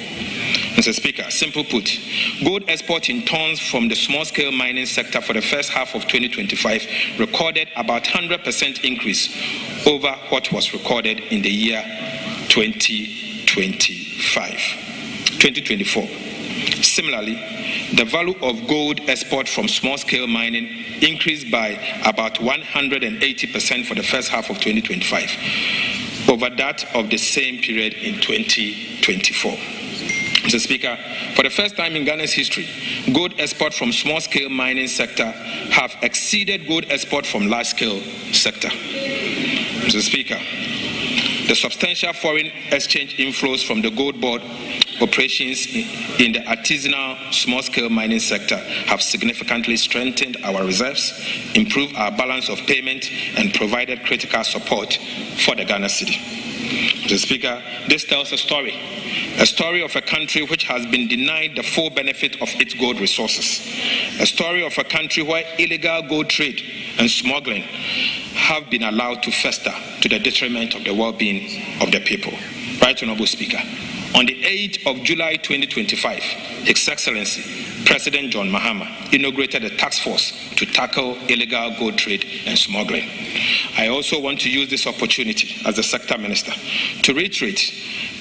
Mr. Speaker, simple put, gold export in tons from the small-scale mining sector for the first half of 2025 recorded about 100% increase over what was recorded in the year 2024. Similarly, the value of gold export from small-scale mining increased by about 180% for the first half of 2025 over that of the same period in 2024. Mr. Speaker, for the first time in Ghana's history, gold export from small-scale mining sector have exceeded gold export from large-scale sector. Mr. Speaker, the substantial foreign exchange inflows from the gold board operations in the artisanal small-scale mining sector have significantly strengthened our reserves, improved our balance of payment, and provided critical support for the Ghana cedi. Mr. Speaker, this tells a story of a country which has been denied the full benefit of its gold resources, a story of a country where illegal gold trade and smuggling have been allowed to fester to the detriment of the well-being of the people. Right, Honorable Speaker. On the 8th of July 2025, His Excellency President John Mahama inaugurated a task force to tackle illegal gold trade and smuggling. I also want to use this opportunity as the Sector Minister to reiterate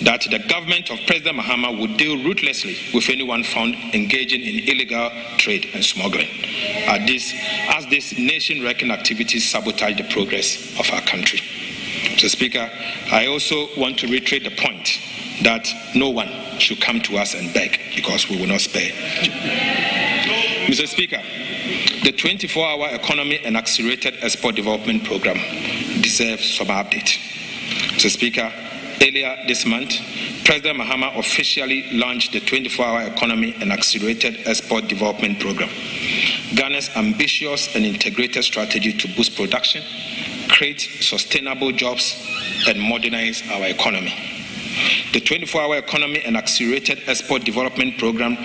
that the government of President Mahama would deal ruthlessly with anyone found engaging in illegal trade and smuggling, as these nation-wrecking activities sabotage the progress of our country. Mr. Speaker, I also want to reiterate the point that no one should come to us and beg because we will not spare. Mr. Speaker, the 24-hour economy and accelerated export development program deserves some update. Mr. Speaker, Earlier this month, President Mahama officially launched the 24-hour economy and accelerated export development program, Ghana's ambitious and integrated strategy to boost production, create sustainable jobs, and modernize our economy. The 24-hour economy and accelerated export development program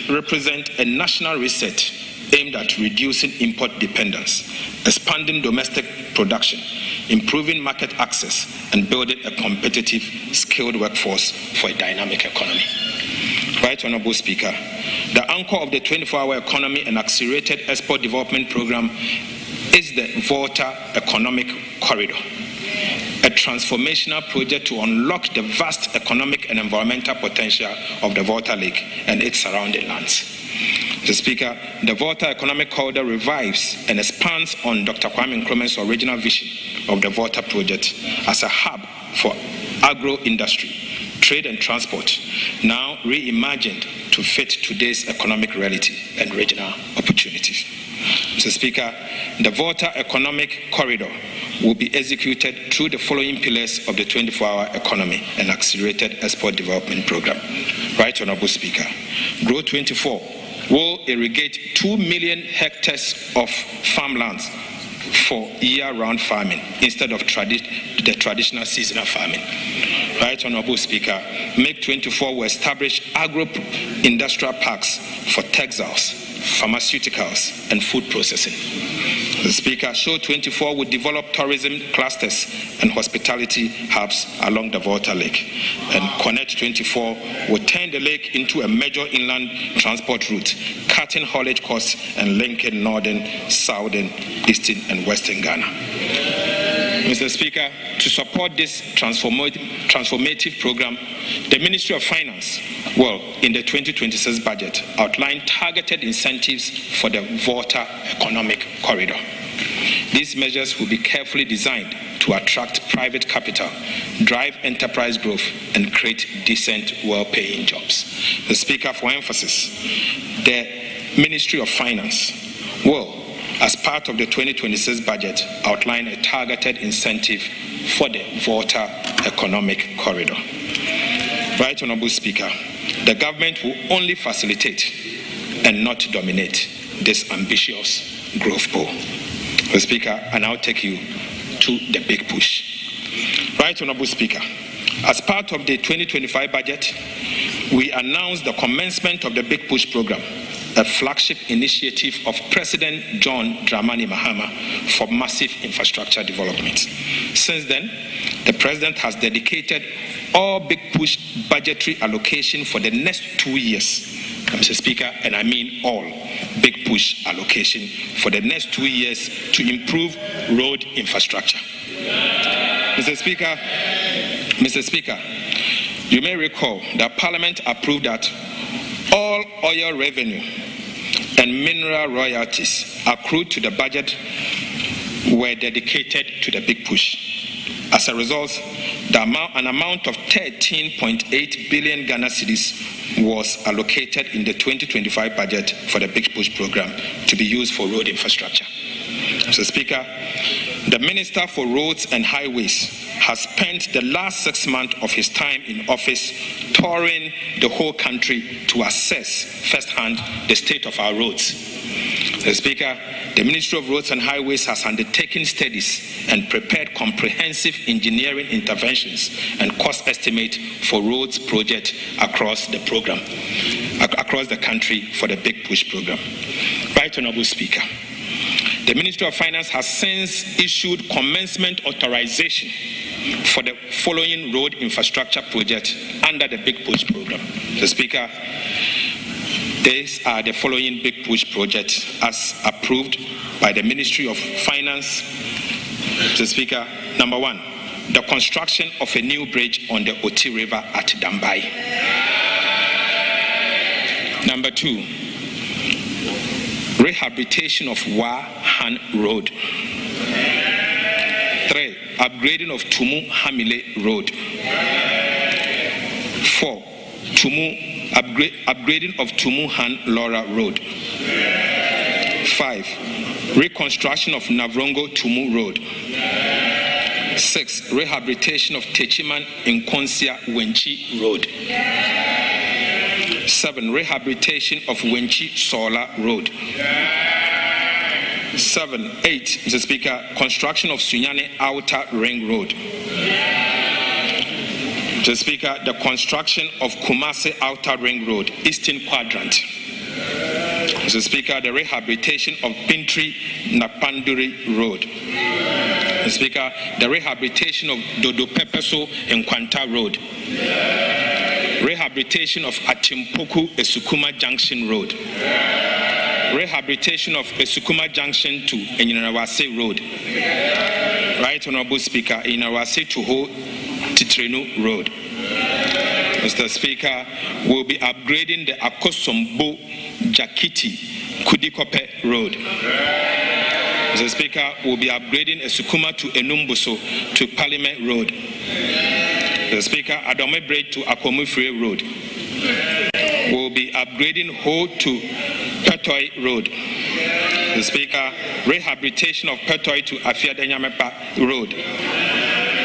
represent a national reset aimed at reducing import dependence, expanding domestic production, improving market access, and building a competitive, skilled workforce for a dynamic economy. Right Honorable Speaker, the anchor of the 24-hour economy and accelerated export development program is the Volta Economic Corridor, a transformational project to unlock the vast economic and environmental potential of the Volta Lake and its surrounding lands. Mr. Speaker, the Volta Economic Corridor revives and expands on Dr. Kwame Nkrumah's original vision of the Volta project as a hub for agro-industry, trade and transport, now reimagined to fit today's economic reality and regional opportunities. Mr. Speaker, the Volta Economic Corridor will be executed through the following pillars of the 24-hour economy and accelerated export development program. Right Honorable Speaker, Grow 24 will irrigate 2 million hectares of farmlands for year-round farming instead of the traditional seasonal farming. Right Honorable Speaker, Make 24 will establish agro-industrial parks for textiles, pharmaceuticals, and food processing. The Speaker, Show 24 will develop tourism clusters and hospitality hubs along the Volta Lake. And Connect 24 will turn the lake into a major inland transport route, cutting haulage costs and linking northern, southern, eastern, and western Ghana. Mr. Speaker, to support this transformative program, the Ministry of Finance will, in the 2026 budget, outline targeted incentives for the Volta Economic Corridor. These measures will be carefully designed to attract private capital, drive enterprise growth, and create decent, well-paying jobs. The Speaker, for emphasis, the Ministry of Finance will, as part of the 2026 budget, outline a targeted incentive for the Volta Economic Corridor. Right Honorable Speaker, the government will only facilitate and not dominate this ambitious growth goal. Mr. Speaker, I now take you to the big push. Right Honorable Speaker, as part of the 2025 budget, we announced the commencement of the Big Push program, a flagship initiative of President John Dramani Mahama for massive infrastructure development. Since then, the President has dedicated all Big Push budgetary allocation for the next 2 years, Mr. Speaker, and I mean all Big Push allocation for the next 2 years to improve road infrastructure. Mr. Speaker, you may recall that Parliament approved that all oil revenue and mineral royalties accrued to the budget were dedicated to the Big Push. As a result, an amount of 13.8 billion Ghana cedis was allocated in the 2025 budget for the Big Push program to be used for road infrastructure. Mr. Speaker, the Minister for Roads and Highways has spent the last 6 months of his time in office touring the whole country to assess firsthand the state of our roads. Mr. Speaker, the Ministry of Roads and Highways has undertaken studies and prepared comprehensive engineering interventions and cost estimate for roads projects across the program, across the country for the Big Push program. Right Honorable Speaker, the Ministry of Finance has since issued commencement authorization for the following road infrastructure projects under the Big Push program. The Speaker, these are the following Big Push projects as approved by the Ministry of Finance. The Speaker, number 1, the construction of a new bridge on the Oti River at Dambai. Number 2, rehabilitation of Wahan Road. 3, upgrading of Tumu Hamile Road. 4, upgrading of Tumu Han Laura Road. 5, reconstruction of Navrongo Tumu Road. 6. Rehabilitation of Techiman Nkonsia Wenchi Road. 7. Rehabilitation of Wenchi Sola Road. 7. 8. Mr. Speaker, construction of Sunyane Outer Ring Road. Mr. Speaker, the construction of Kumasi Outer Ring Road, Eastern Quadrant. Mr. Speaker, the rehabilitation of Pintri Napanduri Road. Mr. Speaker, the rehabilitation of Dodo Pepeso and Kwanta Road. Rehabilitation of Achimpoku Esukuma Junction Road. Rehabilitation of Esukuma Junction to Enyinawase Road. Right Honorable Speaker, Enyinawase to Ho Titrenu Road. Mr. Speaker, we'll be upgrading the Akosombo Jakiti Kudikope Road. Mr. Speaker, we'll be upgrading Esukuma to Enumbuso to Parliament Road. Mr. Speaker, Adome Bridge to Akomufre Road. We'll be upgrading Ho to Petoi Road. Mr. Speaker, rehabilitation of Petoi to Afiadenyamepa Road.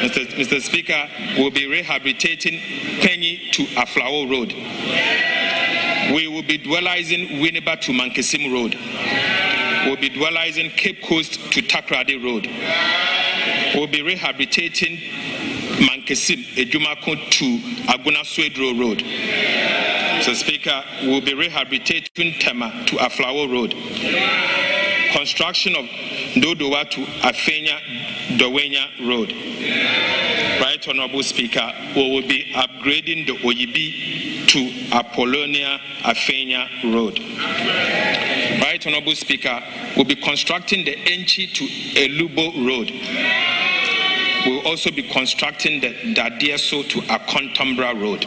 Mr. Speaker, we'll be rehabilitating Penny to Aflao Road. We will be dualizing Winneba to Mankesim Road. We'll be dualizing Cape Coast to Takrade Road. We'll be rehabilitating Mankesim Ejumako to Aguna Swedro Road. Mr. Speaker, we'll be rehabilitating Tema to Aflao Road. Construction of Dodowa to Afenya Dowenya Road. Right Honorable Speaker, we will be upgrading the Oyibi to Apollonia Afenya Road. Right Honorable Speaker, we'll be constructing the Enchi to Elubo Road. We'll also be constructing the Dadieso to Akontombra Road.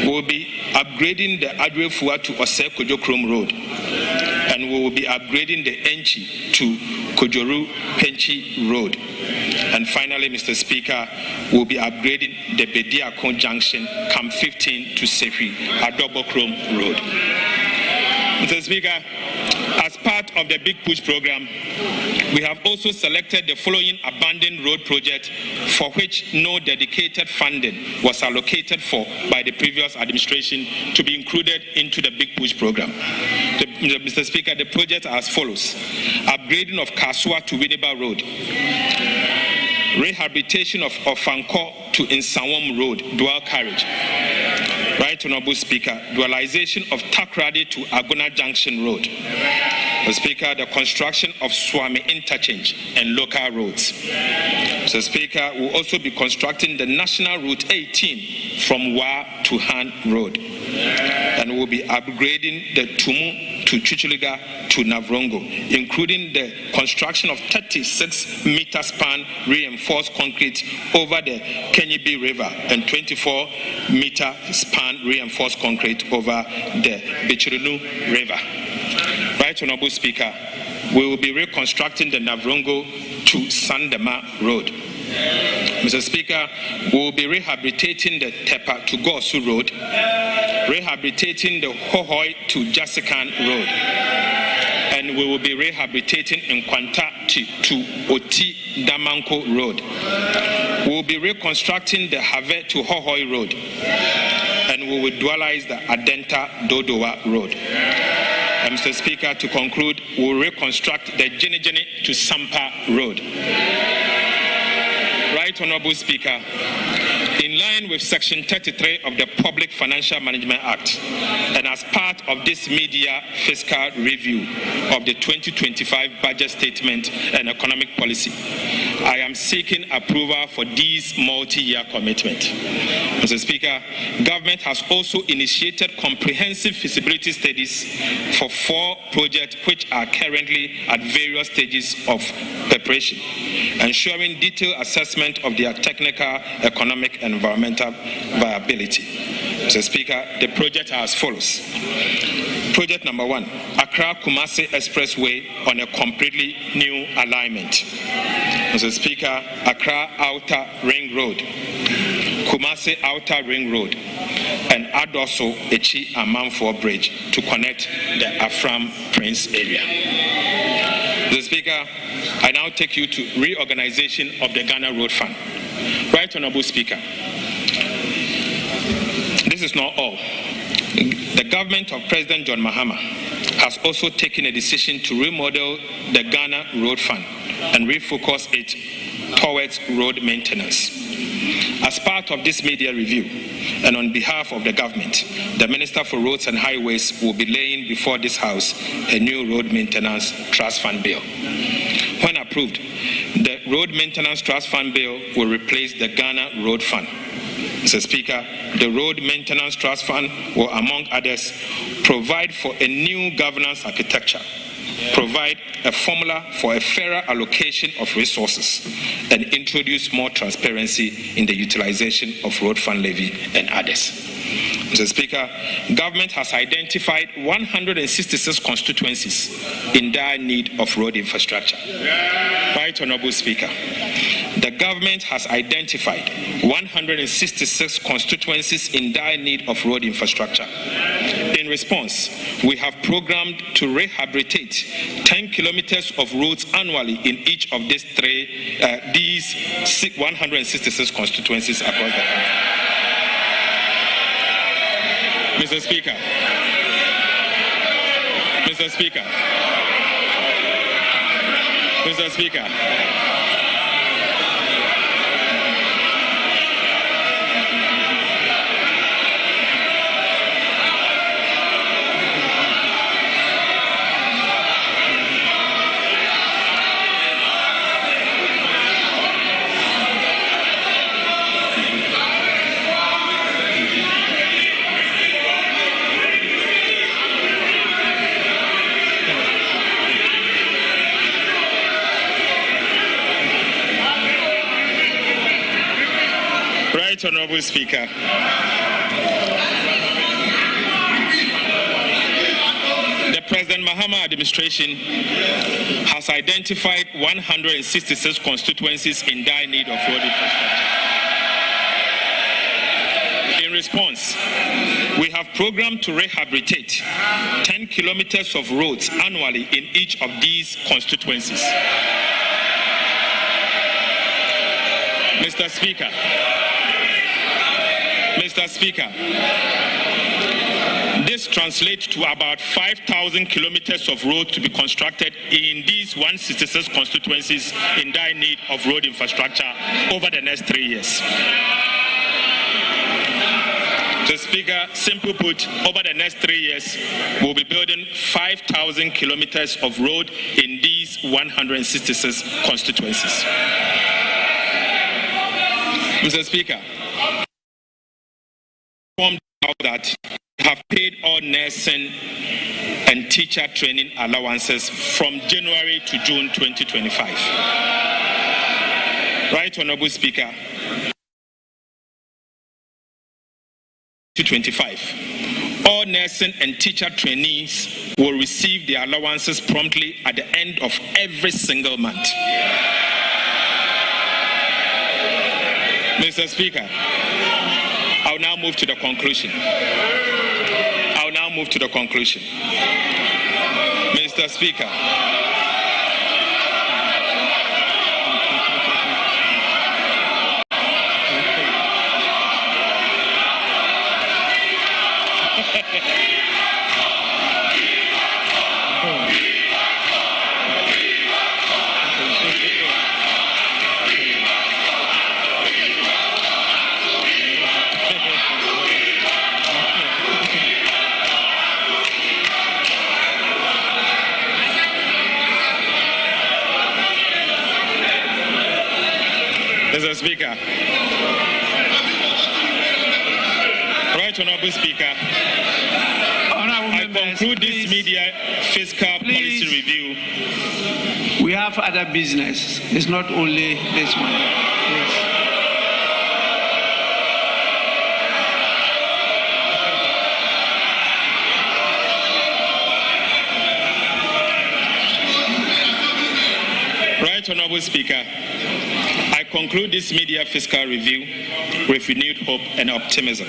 We'll be upgrading the Adwefua to Osekojokrom Road. And we will be upgrading the Enchi to Kojoru Penchi Road. And finally, Mr. Speaker, we'll be upgrading the Bediakon Junction, Camp 15 to Sefi, Adobokrom Road. Mr. Speaker, as part of the Big Push program, we have also selected the following abandoned road project for which no dedicated funding was allocated for by the previous administration to be included into the Big Push program. Mr. Speaker, the project as follows: upgrading of Kasua to Winneba Road, rehabilitation of Ofanko to Insawam Road, dual carriage. Right Honorable Speaker, dualization of Takrade to Aguna Junction Road. Mr. Speaker, the construction of Swami Interchange and local roads. Mr. Speaker, we'll also be constructing the National Route 18 from Wa to Han Road. And we'll be upgrading the Tumu to Chichiliga to Navrongo, including the construction of 36-meter span reinforced concrete over the Kenyibi River and 24-meter span reinforced concrete over the Bichirinu River. Right Honorable Speaker, we will be reconstructing the Navrongo to Sandema Road. Mr. Speaker, we will be rehabilitating the Tepa to Gosu Road, rehabilitating the Hohoi to Jasikan Road, and we will be rehabilitating Nkwanta to Oti Damanko Road. We will be reconstructing the Have to Hohoi Road, and we will dualize the Adenta Dodowa Road. And Mr. Speaker, to conclude, we will reconstruct the Jenejene to Sampa Road. Right Honorable Speaker, in line with Section 33 of the Public Financial Management Act, and as part of this media fiscal review of the 2025 budget statement and economic policy, I am seeking approval for these multi-year commitments. Mr. Speaker, government has also initiated comprehensive feasibility studies for 4 projects which are currently at various stages of preparation, ensuring detailed assessment of their technical, economic, and environmental viability. Mr. Speaker, the project are as follows. Project number 1, Accra-Kumasi Expressway on a completely new alignment. Mr. Speaker, Accra Outer Ring Road, Kumasi Outer Ring Road, and Adoso Echi Amanfo Bridge to connect the Afram Prince area. Mr. Speaker, I now take you to reorganization of the Ghana Road Fund. Right Honorable Speaker, this is not all. The government of President John Mahama has also taken a decision to remodel the Ghana Road Fund and refocus it towards road maintenance. As part of this media review, and on behalf of the government, the Minister for Roads and Highways will be laying before this House a new road maintenance trust fund bill. When approved, the Road Maintenance Trust Fund Bill will replace the Ghana Road Fund. Mr. Speaker, the Road Maintenance Trust Fund will, among others, provide for a new governance architecture, provide a formula for a fairer allocation of resources, and introduce more transparency in the utilization of road fund levy and others. Mr. Speaker, government has identified 166 constituencies in dire need of road infrastructure. Right Honorable Speaker, the government has identified 166 constituencies in dire need of road infrastructure. In response, we have programmed to rehabilitate 10 kilometers of roads annually in each of these 166 constituencies across the country. Mr. Speaker, Mr. Speaker, Mr. Speaker, Honorable Speaker, the President Mahama administration has identified 166 constituencies in dire need of road infrastructure. In response, we have programmed to rehabilitate 10 kilometers of roads annually in each of these constituencies. Mr. Speaker, Mr. Speaker, this translates to about 5,000 kilometers of road to be constructed in these 166 constituencies in dire need of road infrastructure over the next 3 years. Mr. Speaker, simply put, over the next 3 years, we'll be building 5,000 kilometers of road in these 166 constituencies. Mr. Speaker, that have paid all nursing and teacher training allowances from January to June 2025. Right Honorable Speaker, 2025. All nursing and teacher trainees will receive their allowances promptly at the end of every single month. Mr. Speaker, I'll now move to the conclusion. Mr. Speaker, Mr. Speaker. Right Honorable Speaker. I conclude this media fiscal policy review. We have other business. It's not only this one. Yes. Right Honorable Speaker. I conclude this media fiscal review with renewed hope and optimism.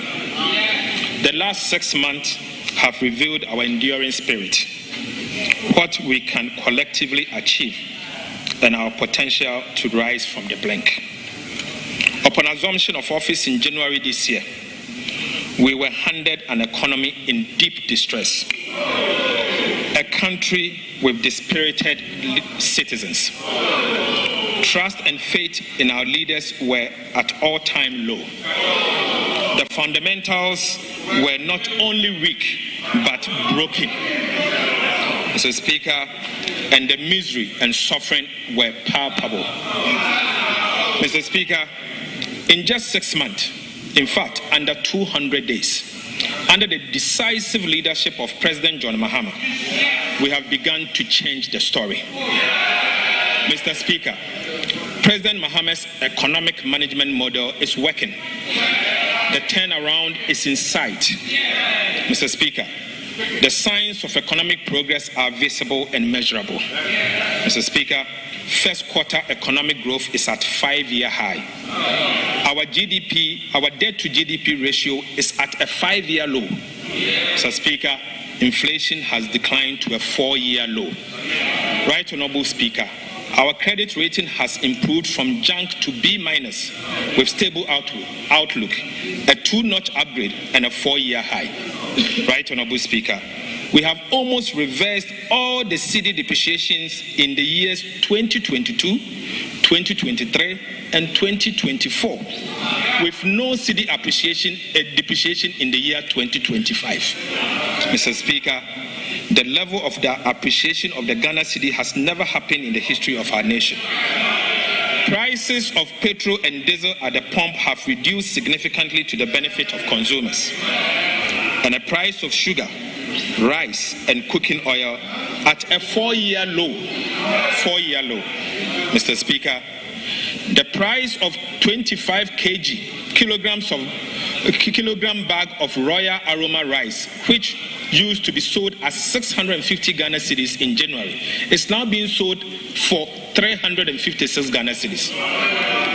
The last 6 months have revealed our enduring spirit, what we can collectively achieve, and our potential to rise from the brink. Upon assumption of office in January this year, we were handed an economy in deep distress, a country with dispirited citizens. Trust and faith in our leaders were at all-time low. The fundamentals were not only weak, but broken. Mr. Speaker, and the misery and suffering were palpable. Mr. Speaker, in just 6 months, in fact, under 200 days, under the decisive leadership of President John Mahama, we have begun to change the story. Mr. Speaker, President Mahama's economic management model is working. The turnaround is in sight. Mr. Speaker, the signs of economic progress are visible and measurable. Mr. Speaker, first quarter economic growth is at 5-year high. Our GDP, our debt to GDP ratio is at a 5-year low. Mr. Speaker, inflation has declined to a 4-year low. Right Honorable Speaker, our credit rating has improved from junk to B- with stable outlook, a 2-notch upgrade and a 4-year high. Right Honorable Speaker, we have almost reversed all the cedi depreciations in the years 2022, 2023, and 2024, with no cedi depreciation in the year 2025. Mr. Speaker, the level of the appreciation of the Ghana cedi has never happened in the history of our nation. Prices of petrol and diesel at the pump have reduced significantly to the benefit of consumers. And the price of sugar, rice, and cooking oil at a 4-year low. 4-year low. Mr. Speaker, the price of 25 kilogram bag of Royal Aroma rice, which used to be sold at 650 Ghana cedis in January, is now being sold for 356 Ghana cedis.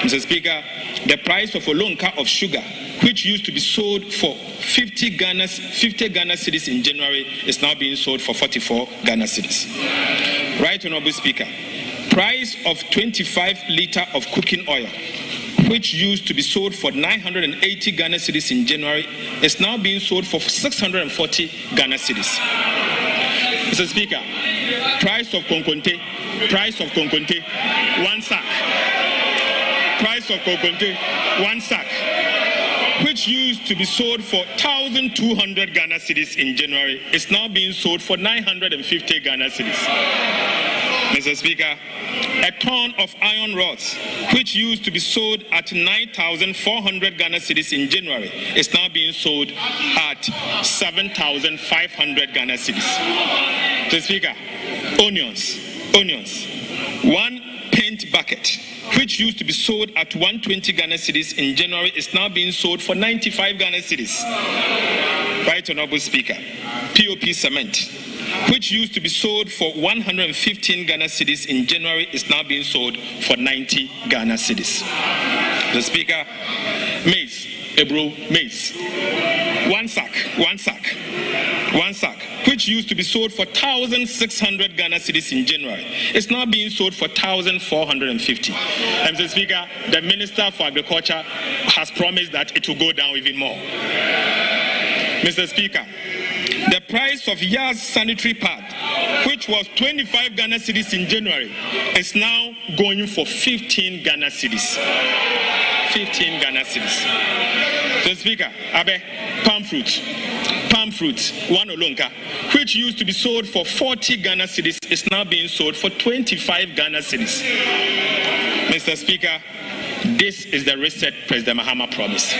Mr. Speaker, the price of a lonka of sugar, which used to be sold for 50 Ghana cedis in January, is now being sold for 44 Ghana cedis. Right Honorable Speaker, price of 25 litre of cooking oil, which used to be sold for 980 Ghana cedis in January, is now being sold for 640 Ghana cedis. Mr. Speaker, price of konkonte, 1 sack. Price of konkonte, 1 sack, which used to be sold for 1,200 Ghana cedis in January, is now being sold for 950 Ghana cedis. Mr. Speaker, a ton of iron rods, which used to be sold at 9,400 Ghana cedis in January, is now being sold at 7,500 Ghana cedis. Mr. Speaker, onions. 1 paint bucket, which used to be sold at 120 Ghana cedis in January, is now being sold for 95 Ghana cedis. Right Honorable Speaker, POP cement, which used to be sold for 115 Ghana cedis in January, is now being sold for 90 Ghana cedis. The Speaker, maize, 1 sack, which used to be sold for 1,600 Ghana cedis in January, is now being sold for 1,450. And Mr. Speaker, the Minister for Agriculture has promised that it will go down even more. Mr. Speaker, the price of Yas sanitary pad, which was 25 Ghana cedis in January, is now going for 15 Ghana cedis. 15 Ghana cedis. Mr. Speaker, palm fruit, 1 olonka, which used to be sold for 40 Ghana cedis, is now being sold for 25 Ghana cedis. Mr. Speaker, this is the reset President Mahama promised.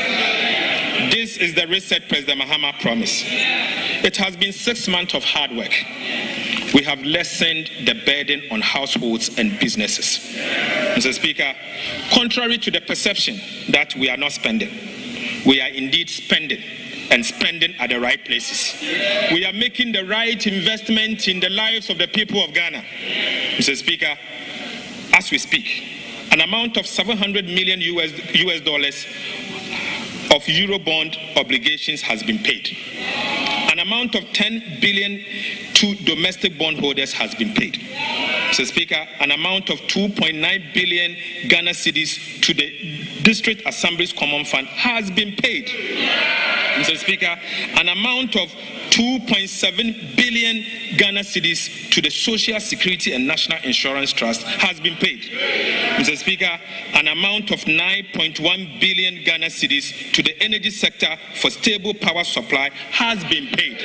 This is the reset President Mahama promised. It has been 6 months of hard work. We have lessened the burden on households and businesses. Mr. Speaker, contrary to the perception that we are not spending, we are indeed spending, and spending at the right places. We are making the right investment in the lives of the people of Ghana. Mr. Speaker, as we speak, an amount of $700 million US dollars of Eurobond obligations has been paid. An an amount of 10 billion to domestic bondholders has been paid. Mr. Speaker, an amount of 2.9 billion Ghana cedis to the District Assembly's Common Fund has been paid. Mr. Speaker, an amount of 2.7 billion Ghana cedis to the Social Security and National Insurance Trust has been paid. Mr. Speaker, an amount of 9.1 billion Ghana cedis to the energy sector for stable power supply has been paid.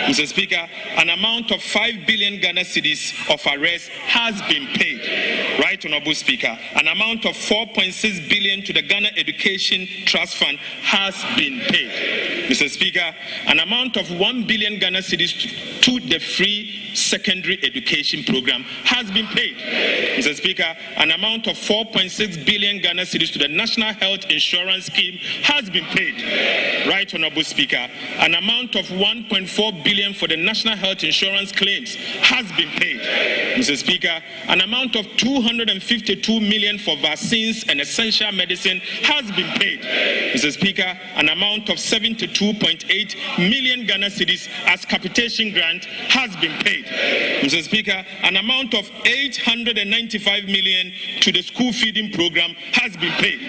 Mr. Speaker, an amount of 5 billion Ghana cedis of arrears has been paid. Right, Honorable Speaker, an amount of 4.6 billion to the Ghana Education Trust Fund has been paid. Mr. Speaker, an amount of 1 billion Ghana cedis to the free secondary education program has been paid. Mr. Speaker, an amount of 4.6 billion Ghana cedis to the National Health Insurance Scheme has been paid. Right, Honorable Speaker, an amount of 1.4 billion for the National Health Insurance claims has been paid. Mr. Speaker, an amount of 252 million for vaccines and essential medicine has been paid. Mr. Speaker, an amount of 72.8 million Ghana cedis as capitation grant has been paid. Mr. Speaker, an amount of 895 million to the school feeding program has been paid.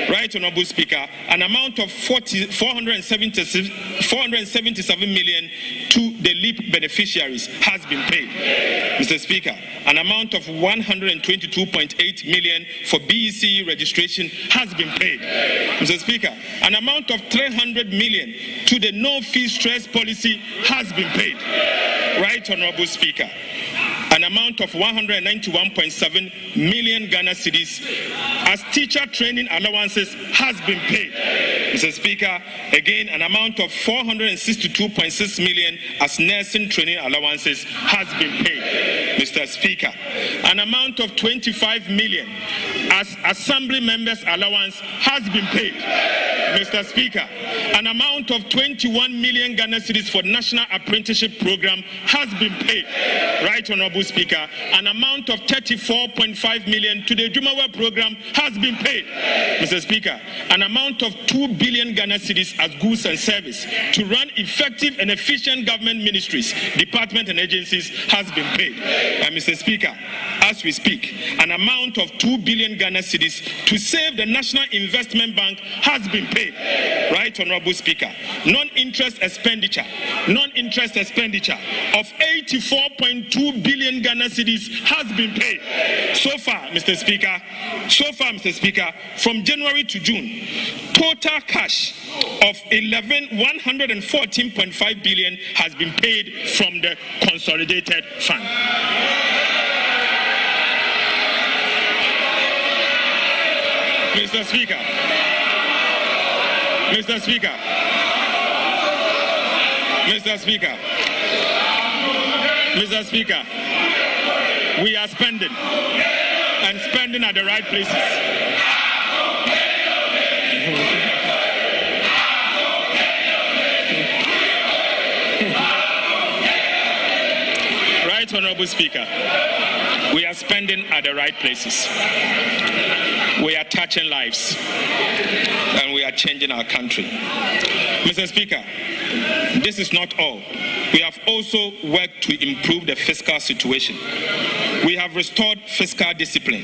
Right, Honorable Speaker, an amount of 477 million to the LEAP beneficiaries has been paid. Mr. Speaker, an amount of 122.8 million for BEC registration has been paid. Mr. Speaker, an amount of 300 million to the no-fee stress policy has been paid. Right, Honorable Speaker, an amount of 191.7 million Ghana cedis as teacher training allowances has been paid. Mr. Speaker, again, an amount of 462.6 million as nursing training allowances has been paid. Mr. Speaker, an amount of 25 million as assembly members allowance has been paid. Mr. Speaker, an amount of 21 million Ghana cedis for National Apprenticeship Program has been paid. Right, Honorable Speaker, an amount of 34.5 million to the Jumawa program has been paid. Mr. Speaker, an amount of 2 billion Ghana cedis as goods and service to run effective and efficient government ministries, departments and agencies has been paid. And Mr. Speaker, as we speak, an amount of 2 billion Ghana cedis to save the National Investment Bank has been paid. Right, Honorable Speaker, non-interest expenditure of 84.2 billion Ghana cedis has been paid. So far, Mr. Speaker, from January to June, total cash of 114.5 billion has been paid from the consolidated fund. Mr. Speaker, we are spending and spending at the right places. Right, Honorable Speaker, we are spending at the right places. We are touching lives and we are changing our country. Mr. Speaker, this is not all. We have also worked to improve the fiscal situation. We have restored fiscal discipline.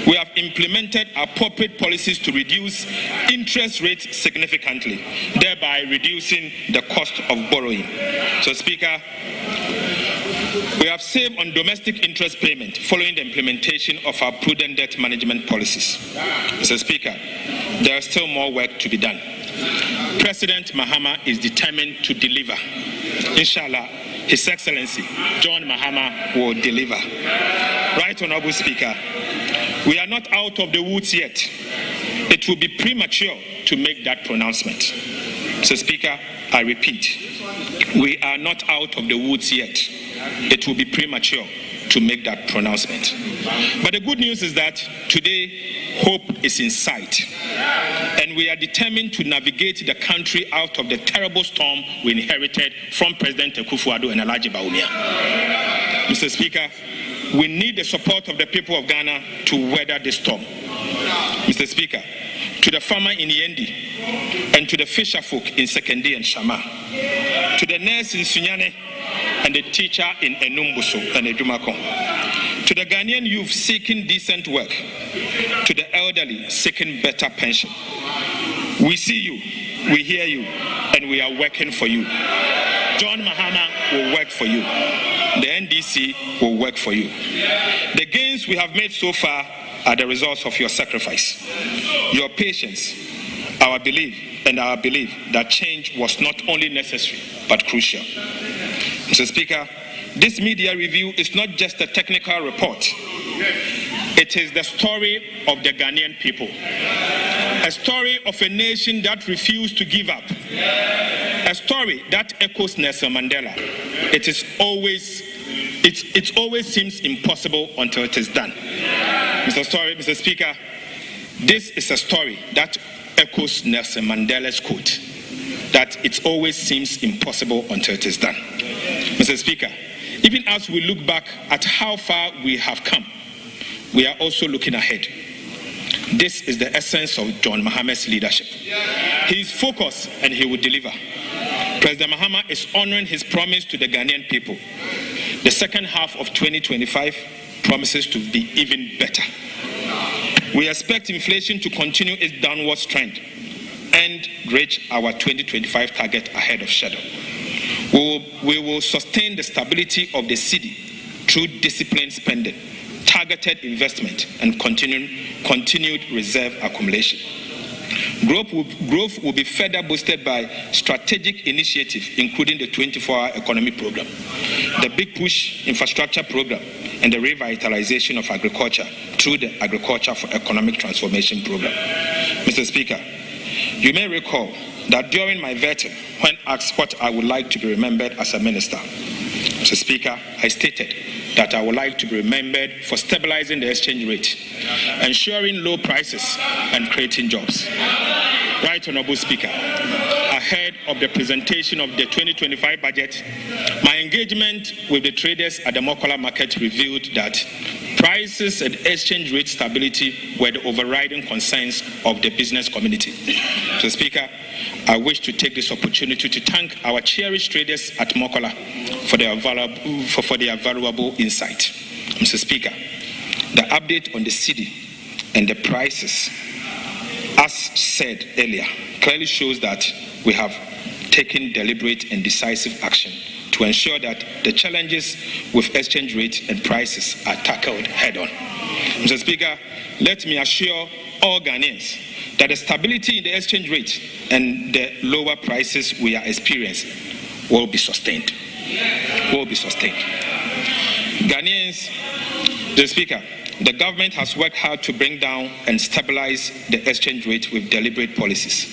We have implemented appropriate policies to reduce interest rates significantly, thereby reducing the cost of borrowing. So, Speaker, we have saved on domestic interest payment following the implementation of our prudent debt management policies. Mr. Speaker, there is still more work to be done. President Mahama is determined to deliver. Inshallah, His Excellency John Mahama will deliver. Right, Honorable Speaker, we are not out of the woods yet. It will be premature to make that pronouncement. So, Speaker, I repeat, we are not out of the woods yet. It will be premature to make that pronouncement. But the good news is that today, hope is in sight. And we are determined to navigate the country out of the terrible storm we inherited from President Akufo-Addo and Alhaji Bawumia. Mr. Speaker, we need the support of the people of Ghana to weather this storm. Mr. Speaker, to the farmer in Yendi, and to the fisher folk in Sekendi and Shama, to the nurse in Sunyane, and the teacher in Enumbuso and Edumako, to the Ghanaian youth seeking decent work, to the elderly seeking better pension. We see you, we hear you, and we are working for you. John Mahama will work for you. The NDC will work for you. The gains we have made so far are the results of your sacrifice, your patience, our belief, and our belief that change was not only necessary but crucial. Mr. Speaker, this media review is not just a technical report. It is the story of the Ghanaian people. A story of a nation that refused to give up. A story that echoes Nelson Mandela. It always seems impossible until it is done. Mr. Speaker, this is a story that echoes Nelson Mandela's quote, that it always seems impossible until it is done. Mr. Speaker, even as we look back at how far we have come, we are also looking ahead. This is the essence of John Mahama's leadership. He is focused and he will deliver. President Mahama is honoring his promise to the Ghanaian people. The second half of 2025 promises to be even better. We expect inflation to continue its downward trend and reach our 2025 target ahead of schedule. We will sustain the stability of the cedi through disciplined spending, targeted investment, and continued reserve accumulation. Growth will be further boosted by strategic initiatives, including the 24-hour economy program, the Big Push infrastructure program, and the revitalization of agriculture through the Agriculture for Economic Transformation program. Mr. Speaker, you may recall that during my vetting, when asked what I would like to be remembered as a minister, Mr. Speaker, I stated that I would like to be remembered for stabilizing the exchange rate, ensuring low prices, and creating jobs. Right, Honorable Speaker, ahead of the presentation of the 2025 budget, my engagement with the traders at the Mokola market revealed that prices and exchange rate stability were the overriding concerns of the business community. Mr. Speaker, I wish to take this opportunity to thank our cherished traders at Mokola for their valuable insight. Mr. Speaker, the update on the cedi and the prices, as said earlier, clearly shows that we have taken deliberate and decisive action to ensure that the challenges with exchange rate and prices are tackled head-on. Mr. Speaker, let me assure all Ghanaians that the stability in the exchange rate and the lower prices we are experiencing will be sustained. Ghanaians, the Speaker, the government has worked hard to bring down and stabilize the exchange rate with deliberate policies.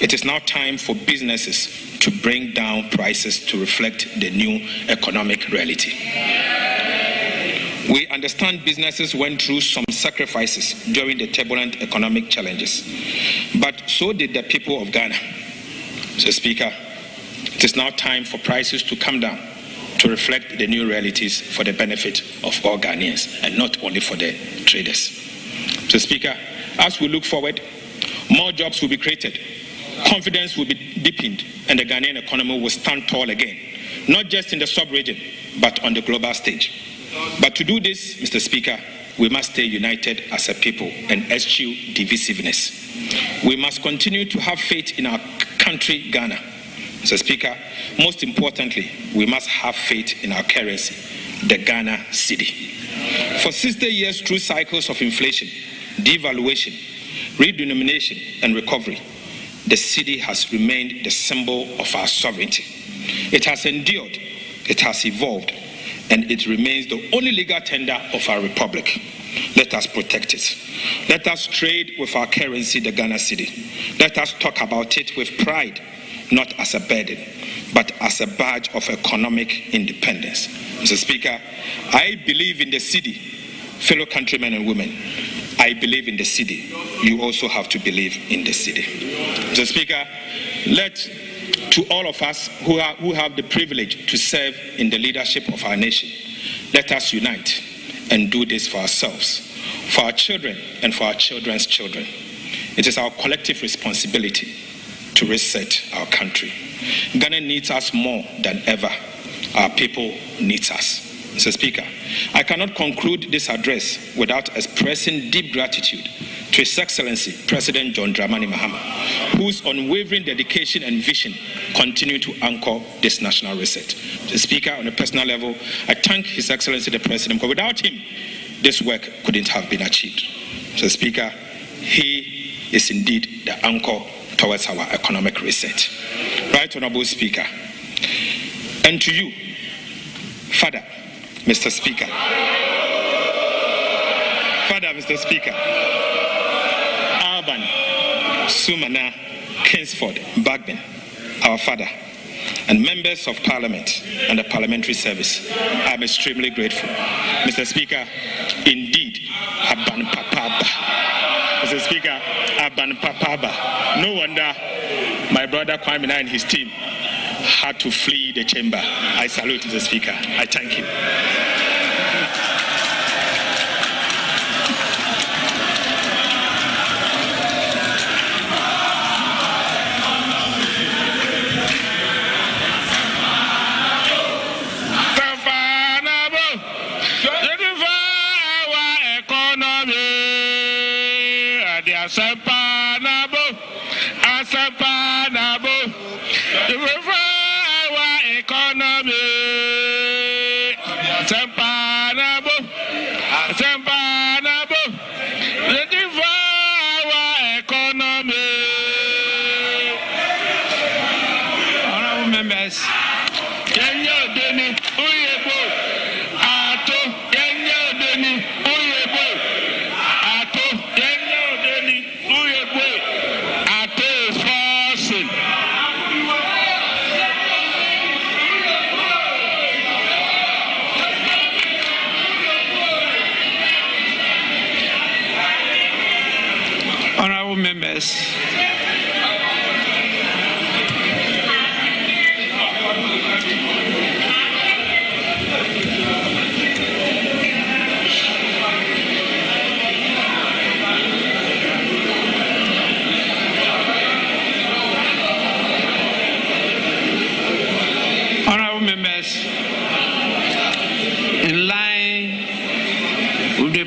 It is now time for businesses to bring down prices to reflect the new economic reality. We understand businesses went through some sacrifices during the turbulent economic challenges, but so did the people of Ghana. So, Speaker, it is now time for prices to come down to reflect the new realities for the benefit of all Ghanaians and not only for the traders. So, Speaker, as we look forward, more jobs will be created, confidence will be deepened, and the Ghanaian economy will stand tall again, not just in the sub-region, but on the global stage. But to do this, Mr. Speaker, we must stay united as a people and eschew divisiveness. We must continue to have faith in our country, Ghana. Mr. Speaker, most importantly, we must have faith in our currency, the Ghana cedi. For 60 years through cycles of inflation, devaluation, redenomination, and recovery, the cedi has remained the symbol of our sovereignty. It has endured, it has evolved, and it remains the only legal tender of our republic. Let us protect it. Let us trade with our currency, the Ghana cedi. Let us talk about it with pride, not as a burden, but as a badge of economic independence. Mr. Speaker, I believe in the cedi. Fellow countrymen and women, I believe in the cedi. You also have to believe in the cedi. Mr. Speaker, to all of us who have the privilege to serve in the leadership of our nation, let us unite and do this for ourselves, for our children, and for our children's children. It is our collective responsibility to reset our country. Ghana needs us more than ever. Our people need us. Mr. Speaker, I cannot conclude this address without expressing deep gratitude to His Excellency President John Dramani Mahama, whose unwavering dedication and vision continue to anchor this national reset. Mr. Speaker, on a personal level, I thank His Excellency the President, because without him, this work couldn't have been achieved. Mr. Speaker, he is indeed the anchor towards our economic reset. Right Honorable Speaker, and to you, Father, Mr. Speaker. Father, Mr. Speaker. Alban, Sumana, Kingsford, Bagman, our father, and members of Parliament and the Parliamentary Service, I'm extremely grateful. Mr. Speaker, indeed, Aban Papaba. Mr. Speaker, Aban Papaba. No wonder my brother Kwame and his team had to flee the chamber. I salute the Speaker. I thank you.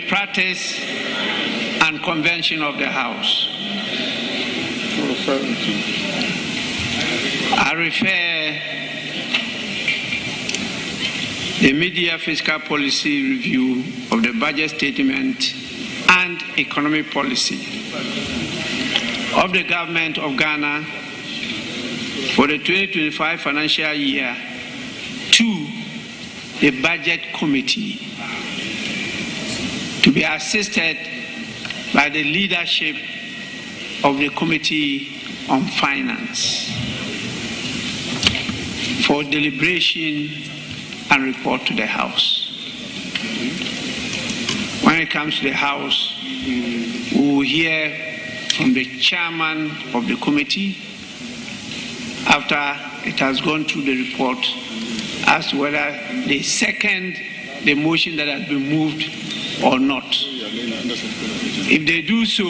Practice and convention of the House. I refer the media fiscal policy review of the budget statement and economic policy of the government of Ghana for the 2025 financial year to the budget committee, to be assisted by the leadership of the Committee on Finance for deliberation and report to the House. When it comes to the House, we will hear from the chairman of the committee after it has gone through the report as to whether they second the motion that has been moved or not. If they do so,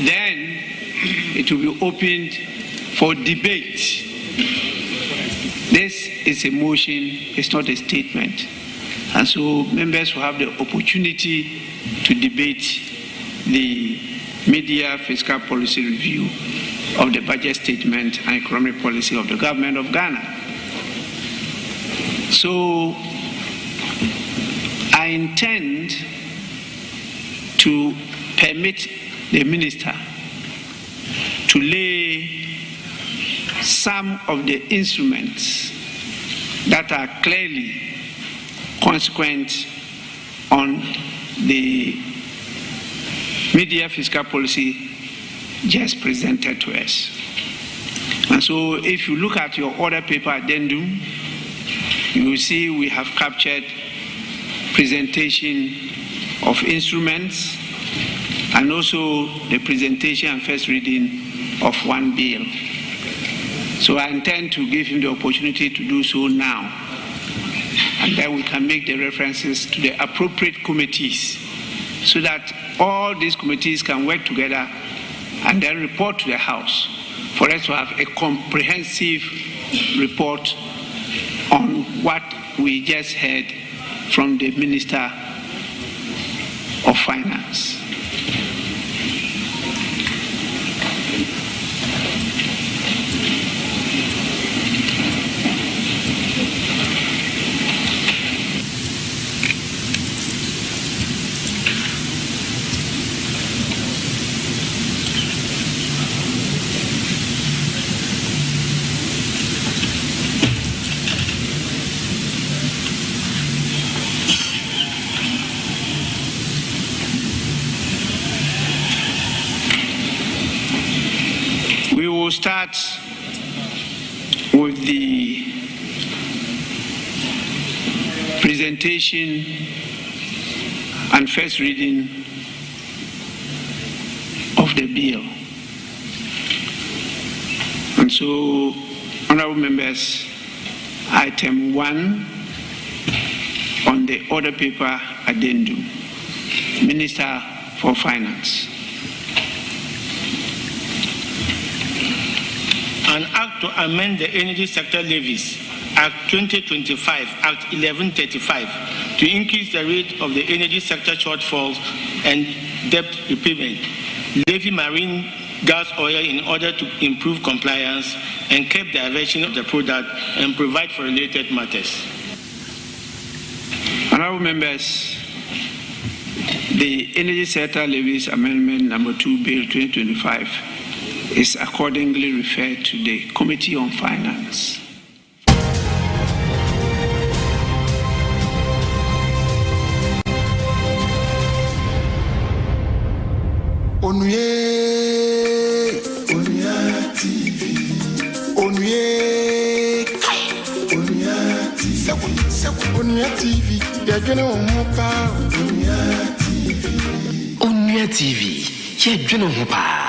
then it will be opened for debate. This is a motion, it's not a statement. And so members will have the opportunity to debate the media fiscal policy review of the budget statement and economic policy of the government of Ghana. So I intend to permit the minister to lay some of the instruments that are clearly consequent on the media fiscal policy just presented to us. And so if you look at your order paper addendum, you will see we have captured presentation of instruments and also the presentation and first reading of one bill. So I intend to give him the opportunity to do so now, and then we can make the references to the appropriate committees so that all these committees can work together and then report to the House for us to have a comprehensive report on what we just heard from the Minister of Finance. We will start with the presentation and first reading of the bill. And so, honorable members, item 1 on the order paper addendum, Minister for Finance. An act to amend the energy sector levies, Act 2025, Act 1135, to increase the rate of the energy sector shortfalls and debt repayment, levy marine gas oil in order to improve compliance and curb diversion of the product and provide for related matters. Honorable members, the Energy Sector Levies Amendment number 2 Bill 2025 is accordingly referred to the Committee on Finance. Onua TV, Onua TV, they're gonna Onua TV, you're gonna